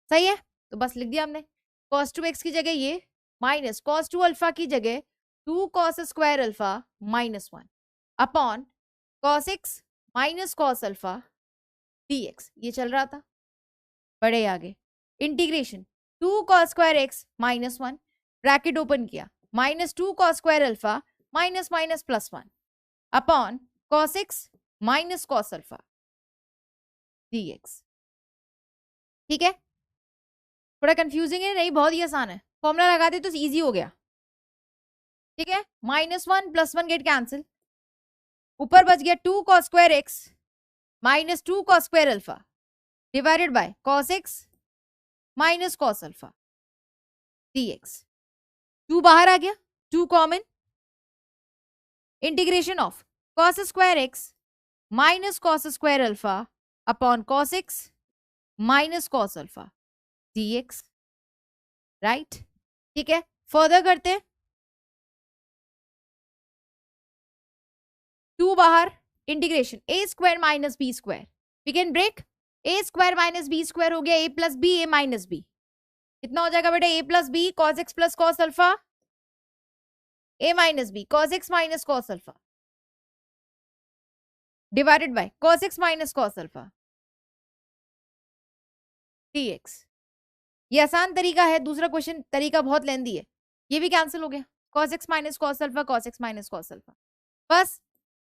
सही है, तो बस लिख दिया हमने। cos 2x की जगह ये माइनस cos 2 अल्फा की जगह 2 cos square alpha minus 1 upon cos x minus cos alpha dx। ये चल रहा था, बढ़े आगे। Integration 2 cos square x minus 1 bracket open किया minus 2 cos square alpha minus minus plus 1 upon cos x minus cos alpha dx। ठीक है, थोड़ा कंफ्यूजिंग है नहीं, बहुत ही आसान है, फॉर्मूला लगा दे तो इजी हो गया। ठीक है, माइनस 1 प्लस 1 गेट कैंसिल, ऊपर बच गया 2 cos square x minus 2 cos square alpha divided by cos x minus cos alpha dx। 2 बाहर आ गया, 2 common, integration of cos square x minus cos square alpha upon cos x minus cos alpha dx। Right, ठीक है, further करते हैं। 2 बाहर, integration a square minus b square, we can break a square minus b square हो गया a plus b a minus B. कितना हो जाएगा बेटा, a plus b cos x plus cos alpha a minus b cos x minus cos alpha divided by cos x minus cos alpha dx। ये आसान तरीका है, दूसरा क्वेश्चन तरीका बहुत लेंदी है, ये भी कैंसिल हो गया cos x minus cos alpha cos x minus cos alpha. बस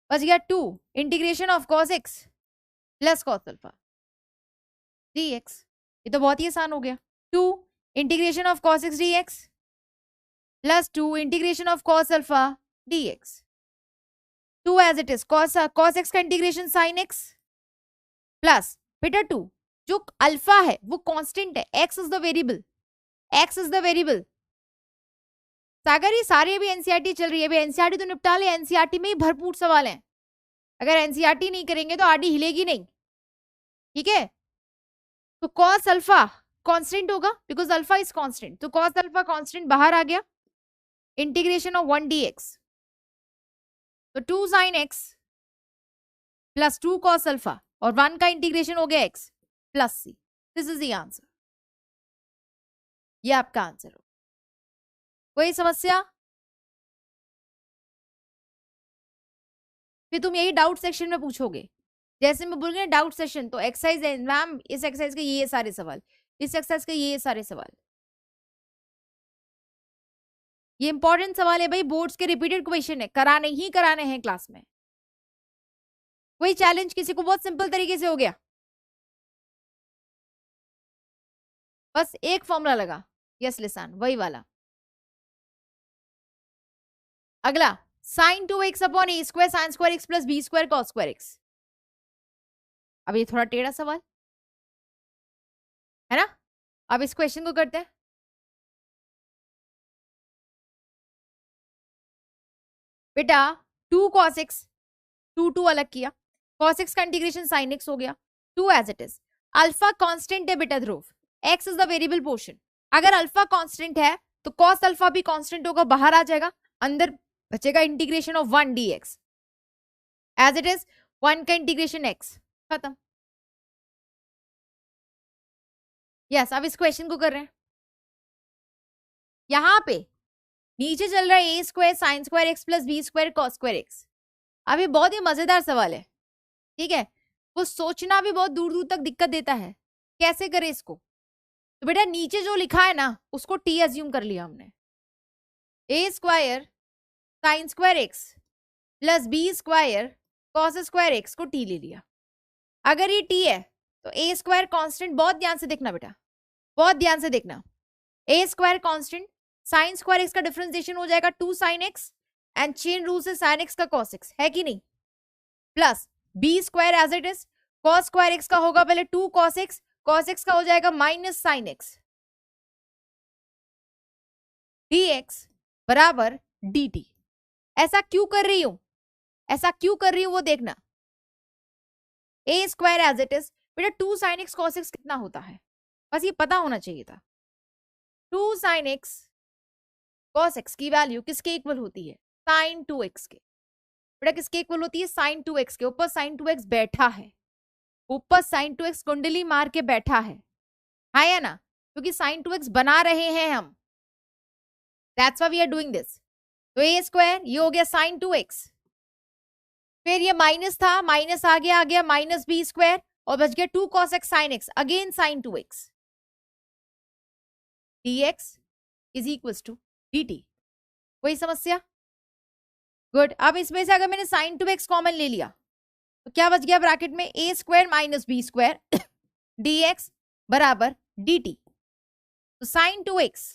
बच गया 2 integration of cos x plus cos alpha dx। ये तो बहुत ही आसान हो गया। 2 integration of cos x dx plus 2 integration of cos alpha dx। 2 as it is, cos x का इंटीग्रेशन sin x प्लस बेटा 2 जो अल्फा है वो कांस्टेंट है, x is the variable, x is the variable. सागर ये सारे अभी एनसीईआरटी चल रही है, अभी एनसीईआरटी तो निपटा ले, एनसीईआरटी में ही भरपूर सवाल हैं, अगर एनसीईआरटी नहीं करेंगे तो आरडी हिलेगी नहीं। ठीक है, तो cos अल्फा कांस्टेंट होगा बिकॉज अल्फा इज कांस्टेंट, तो cos अल्फा कांस्टेंट बाहर आ गया, इंटीग्रेशन ऑफ 1 dx, तो 2 sin x plus 2 cos alpha और 1 का इंटीग्रेशन हो गया x plus c. This is the answer, ये आपका आंसर हो। कोई समस्या? फिर तुम यही डाउट सेक्शन में पूछोगे, जैसे मैं बोल रही हूँ डाउट सेशन, तो एक्सरसाइज मैम इस एक्सरसाइज के ये सारे सवाल, इस एक्सरसाइज के ये सारे सवाल, ये इंपॉर्टेंट सवाल है भाई, बोर्ड्स के रिपीटेड क्वेश्चन है, कराने ही कराने हैं क्लास में। कोई चैलेंज किसी को? बहुत सिंपल तरीके से हो गया, बस एक फॉर्मूला लगा, यस लिसान वही वाला। अगला sine 2x upon a square sine square x plus b square cos square x. अब ये थोड़ा टेढ़ा सवाल है ना, अब इस क्वेश्चन को करते हैं। बेटा 2 cos x, 2 अलग किया, cos x का इंटीग्रेशन sin x हो गया, 2 as it is. Alpha constant है बेटा Dhruv, x is the variable portion, अगर अल्फा कांस्टेंट है तो cos अल्फा भी कांस्टेंट होगा, बाहर आ जाएगा, अंदर बचेगा integration of 1 dx as it is, 1 का इंटीग्रेशन x, खत्म। यस, अब इस क्वेश्चन को कर रहे हैं। यहां पे नीचे चल रहा है a square sine square x plus b square cos square x. अब ये बहुत ही मजेदार सवाल है, ठीक है, वो सोचना भी बहुत दूर दूर तक दिक्कत देता है, कैसे करें इसको। तो बेटा नीचे जो लिखा है ना उसको टी अज्यूम कर लिया हमने, a square sine square x plus b square cos square x को टी ले लिया। अगर ये टी है तो ए स्क्वायर कॉन्स्टेंट, बहुत ध्यान से देखना बेटा, बहुत ध्यान से देखना, a square constant, sine square x का डिफरेंशिएशन हो जाएगा 2 sin x and chain rule से sin x का cos x, है कि नहीं, plus b square as it is, cos square x का होगा पहले 2 cos x का हो जाएगा माइनस sin x dx बराबर dt। ऐसा क्यों कर रही हूं, ऐसा क्यों कर रही हूं वो देखना, a square as it is. बेटा 2 sin x cos x कितना होता है, बस ये पता होना चाहिए था। 2 sin x cos x की वैल्यू किसके इक्वल होती है, sin 2x के। बेटा किसके इक्वल होती है, sin 2x के। ऊपर sin 2x बैठा है, ऊपर sin 2x कुंडली मार के बैठा है या ना, क्योंकि sin 2x बना रहे हैं हम, that's why we are doing this. तो ए स्क्वायर ये हो गया sin 2x, फिर ये माइनस था, माइनस आ गया माइनस बी स्क्वायर, और बच गया 2 cos x sin x again sin 2x, dx is equals to dt। कोई समस्या? गुड। अब इसमें से अगर मैंने sin 2x कॉमन ले लिया तो क्या बच गया ब्रैकेट में, a square minus b square dx बराबर dt। तो sin 2x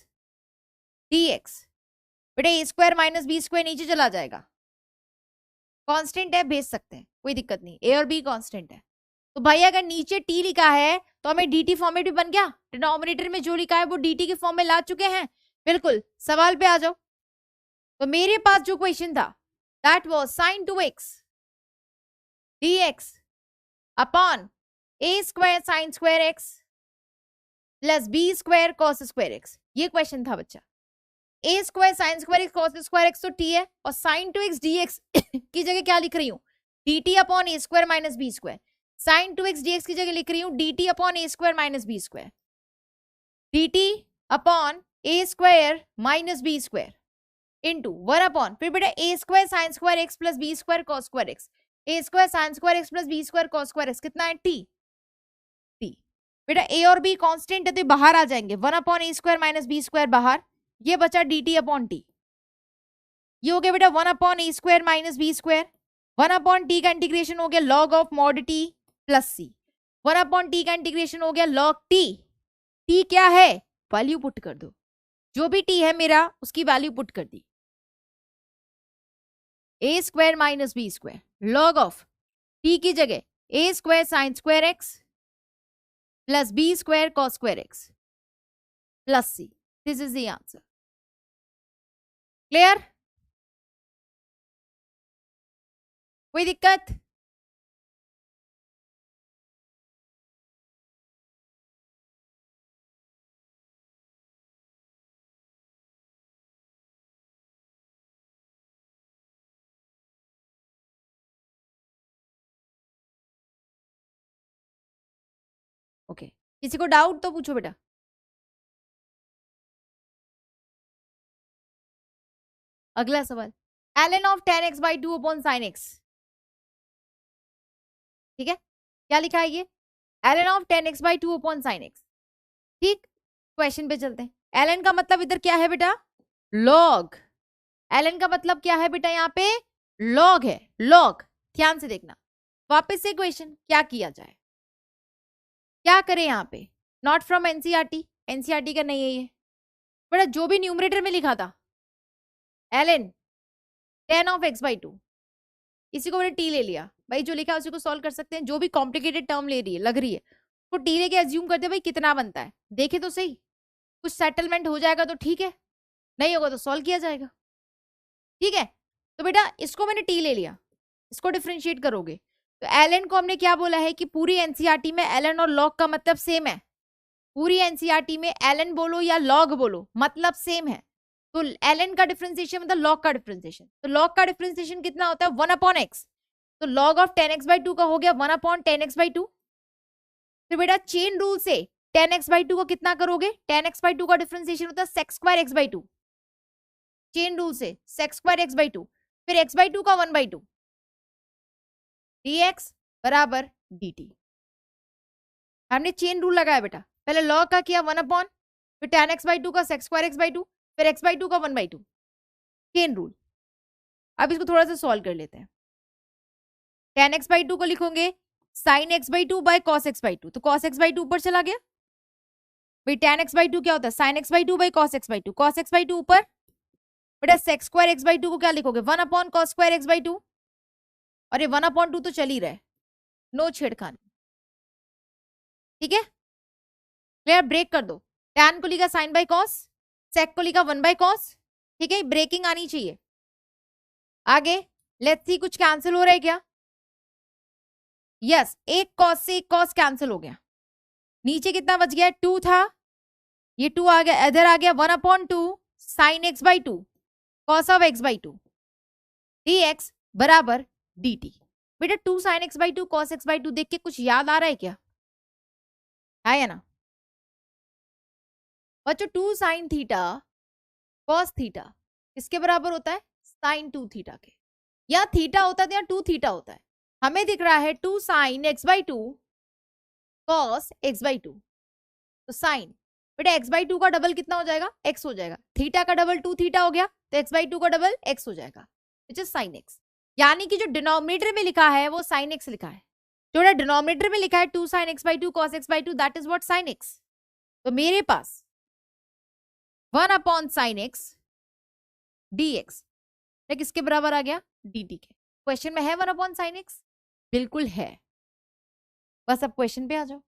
dx, बेटा a square minus b square नीचे चला जाएगा, कांस्टेंट है भेज सकते हैं, कोई दिक्कत नहीं, ए और बी कांस्टेंट है। तो भाई अगर नीचे टी लिखा है तो हमें dt फॉर्मेट भी बन गया, डिनोमिनेटर में जो लिखा है वो dt के फॉर्म में ला चुके हैं। बिल्कुल, सवाल पे आ जाओ। तो मेरे पास जो क्वेश्चन था that was sin 2x dx upon a square sine square x plus b square cos square x, ये क्वेश्चन था बच्चा। A square sine square x cos square x तो टी है, और साइन 2x dx की जगह क्या लिख रही हूँ, dt upon a square minus b square. साइन 2x dx की जगह लिख रही हूँ dt upon a square minus b square, dt upon a square minus b square into 1 upon, फिर बेटा a square sine square x plus b square cos square x, a square sine square x plus b square cos square x कितना है, T. बेटा ए और be constant है तो बाहर आ जाएंगे, 1 upon a square minus b square बाहर, ये बचा dt अपॉन टी। ये हो गया बेटा 1 upon a square minus b square, 1 upon t का इंटीग्रेशन हो गया log of mod t plus c, 1 upon t का इंटीग्रेशन हो गया लॉग टी। टी क्या है, वैल्यू पुट कर दो, जो भी टी है मेरा उसकी वैल्यू पुट कर दी, a square minus b square log of t की जगह a square sine square x plus b square cos square x plus c. This is the answer. Clear? कोई दिक्कत? ओके, किसी को डाउट तो पूछो बेटा। अगला सवाल, ln of 10x by 2 upon sine x. ठीक है, क्या लिखा है ये, ln of 10x by 2 upon sine x. ठीक, क्वेश्चन पे चलते हैं। ln का मतलब इधर क्या है बेटा, लॉग। ln का मतलब क्या है बेटा, यहाँ पे लॉग है, लॉग। ध्यान से देखना, वापस से क्वेश्चन, क्या किया जाए, क्या करें यहाँ पे, नॉट फ्रॉम एनसीईआरटी, एनसीईआरटी का नहीं है ये बेटा, जो भी न्यूमरेटर में लिखा था ln 10 ऑफ x बाई 2, इसी को मैंने टी ले लिया भाई, जो लिखा है उसी को सॉल्व कर सकते हैं। जो भी कॉम्प्लिकेटेड टर्म ले रही है लग रही है तो टी लेके एज्यूम करते भाई कितना बनता है, देखे तो सही, कुछ सेटलमेंट हो जाएगा तो ठीक है, नहीं होगा तो सॉल्व किया जाएगा। ठीक है, तो बेटा इसको मैंने टी ले लिया, इसको डिफ्रेंशिएट करोगे तो ln को हमने क्या बोला है कि पूरी एनसीईआरटी में ln और log का मतलब सेम है। पूरी एनसीईआरटी में ln बोलो या log बोलो मतलब सेम है। तो ln का डिफरेंशिएशन मतलब log का डिफरेंशिएशन, तो log का डिफरेंशिएशन कितना होता है 1 अपॉन x, तो log ऑफ 10x बाई 2 का हो गया 1 अपॉन 10x बाई 2। फिर बेटा चेन रूल से 10x बाई 2 को कितना करोगे, 10x बाई 2 का डिफरेंशिएशन होता है sec square x by 2, chain rule से sec स्क्वायर x बाई 2, फिर x बाई 2 का 1 बाई 2 dx बराबर dt। हमने चेन रूल लगाया बेटा, पहले log का किया 1 अपॉन, फिर tan x बाई 2 का sec स्क्वायर x बाई 2, फिर x बाई 2 का 1 बाई 2, चेन रूल। अब इसको थोड़ा सा सॉल्व कर लेते हैं। tan x बाई 2 को लिखोगे sin x by 2 by cos x by 2, तो cos x बाई 2 ऊपर चला गया, भाई tan x बाई 2 क्या होता है sin x by 2 by cos x by 2, cos x by 2 ऊपर, बेटा sec स्क्वायर x बाई 2 को क्या लिखोगे 1 upon cos square x by 2, और ये 1 अपॉन 2 तो चल ही रहा है, नो छेड़खानी। ठीक है, क्लियर? ब्रेक कर दो, tan को लिखा sin बाई cos, sec को लिखा 1 बाई cos। ठीक है, ब्रेकिंग आनी चाहिए। आगे लेट्स सी कुछ कैंसिल हो रहा है क्या, यस, एक कॉस से एक कॉस कैंसिल हो गया, नीचे कितना बच गया, 2 था, ये 2 आ गया, इधर आ गया 1/2 sine x by 2 cos of x by 2 dx बराबर dt। बेटा 2 sine x by 2 cos x by 2 देख के कुछ याद आ रहा है क्या? है या ना बच्चों? 2 साइन थीटा कॉस थीटा किसके बराबर होता है? साइन 2 थीटा के। या थीटा होता है या 2 थीटा होता है। हमें दिख रहा है 2 sine x by 2 cos x by 2, तो साइन बेटा एक्स बाई 2 का डबल कितना हो जाएगा? एक्स हो जाएगा। थीटा का डबल 2 थीटा हो गया, तो एक्स बाई 2 का डबल एक्स हो जाएगा, विच इज साइन एक्स। यानी कि जो डिनोमिनेटर में लिखा है वो साइन एक्स लिखा है, जो डिनोमिनेटर में लिखा है 2 sine x by 2 cos x by 2 that is what sine x. तो मेरे पास 1 साइन एक्स dx किसके बराबर आ गया? dt के। क्वेश्चन में है 1 साइन एक्स? बिल्कुल है। बस अब क्वेश्चन पे आ जाओ।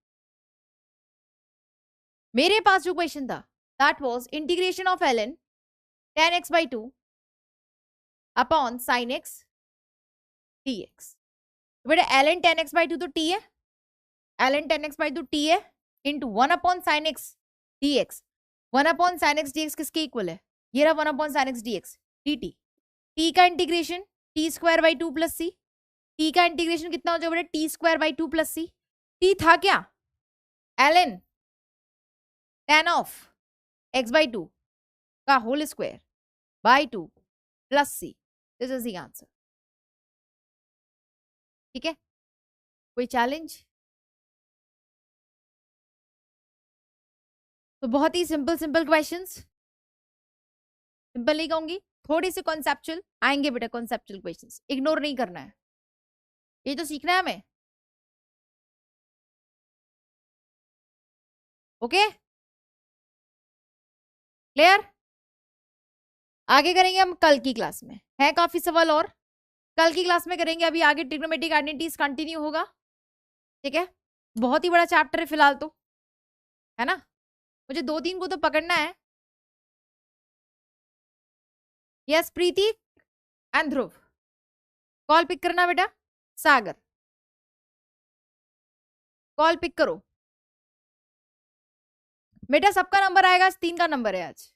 मेरे पास जो क्वेश्चन था that was integration of ln tan x by 2 upon sin x dx। तो बेटा ln tan x by 2 तो t है, ln tan x by 2 t है, into 1 sin x dx। 1 sin x dx किसके इक्वल है? ये रहा 1 sin x dx dt। t का integration t square by 2 plus c. t का इंटीग्रेशन कितना हो जाएगा बेटा? t square by 2 plus c. t था क्या? ln tan of x by 2 का whole square by 2 plus c. This is the answer. ठीक है, कोई चैलेंज? तो बहुत ही सिंपल सिंपल क्वेश्चंस, सिंपल नहीं कहूंगी, थोड़ी सी कॉन्सेप्चुअल आएंगे बेटा। कॉन्सेप्चुअल क्वेश्चंस इग्नोर नहीं करना है, ये तो सीखना है हमें। Okay, clear? आगे करेंगे हम कल की क्लास में, है काफी सवाल और कल की क्लास में करेंगे। अभी आगे ट्रिग्नोमेट्रिक आइडेंटिटीज कंटिन्यू होगा। ठीक है, बहुत ही बड़ा चैप्टर है फिलहाल तो, है ना? मुझे 2-3 को तो पकड़ना है। Yes Preeti and Dhruv, call pick करना बेटा। सागर कॉल पिक करो बेटा, सबका नंबर आएगा, 3 का नंबर है आज।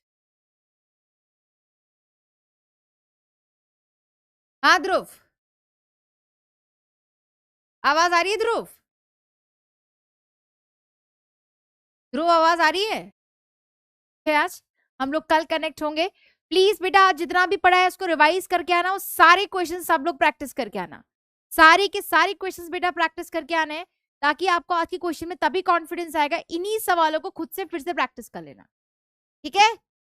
हाँ ध्रुव, आवाज आ रही है ध्रुव? ध्रुव आवाज आ रही है? आज हम लोग कल कनेक्ट होंगे। प्लीज बेटा आज जितना भी पढ़ा है उसको रिवाइज करके आना, और सारे क्वेश्चन सब लोग प्रैक्टिस करके आना। सारे के सारे क्वेश्चंस बेटा प्रैक्टिस करके आने हैं, ताकि आपको आज के क्वेश्चन में तभी कॉन्फिडेंस आएगा। इन्हीं सवालों को खुद से फिर से प्रैक्टिस कर लेना। ठीक है,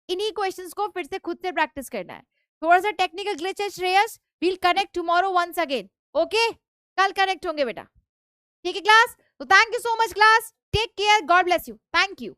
इन्हीं क्वेश्चंस को फिर से खुद से प्रैक्टिस करना है। थोड़ा सा टेक्निकल ग्लिच है Shreyas, we'll connect tomorrow once again. Okay, कल कनेक्ट होंगे बेटा। ठीक है क्लास, तो thank you so much class, take care, God bless you, thank you.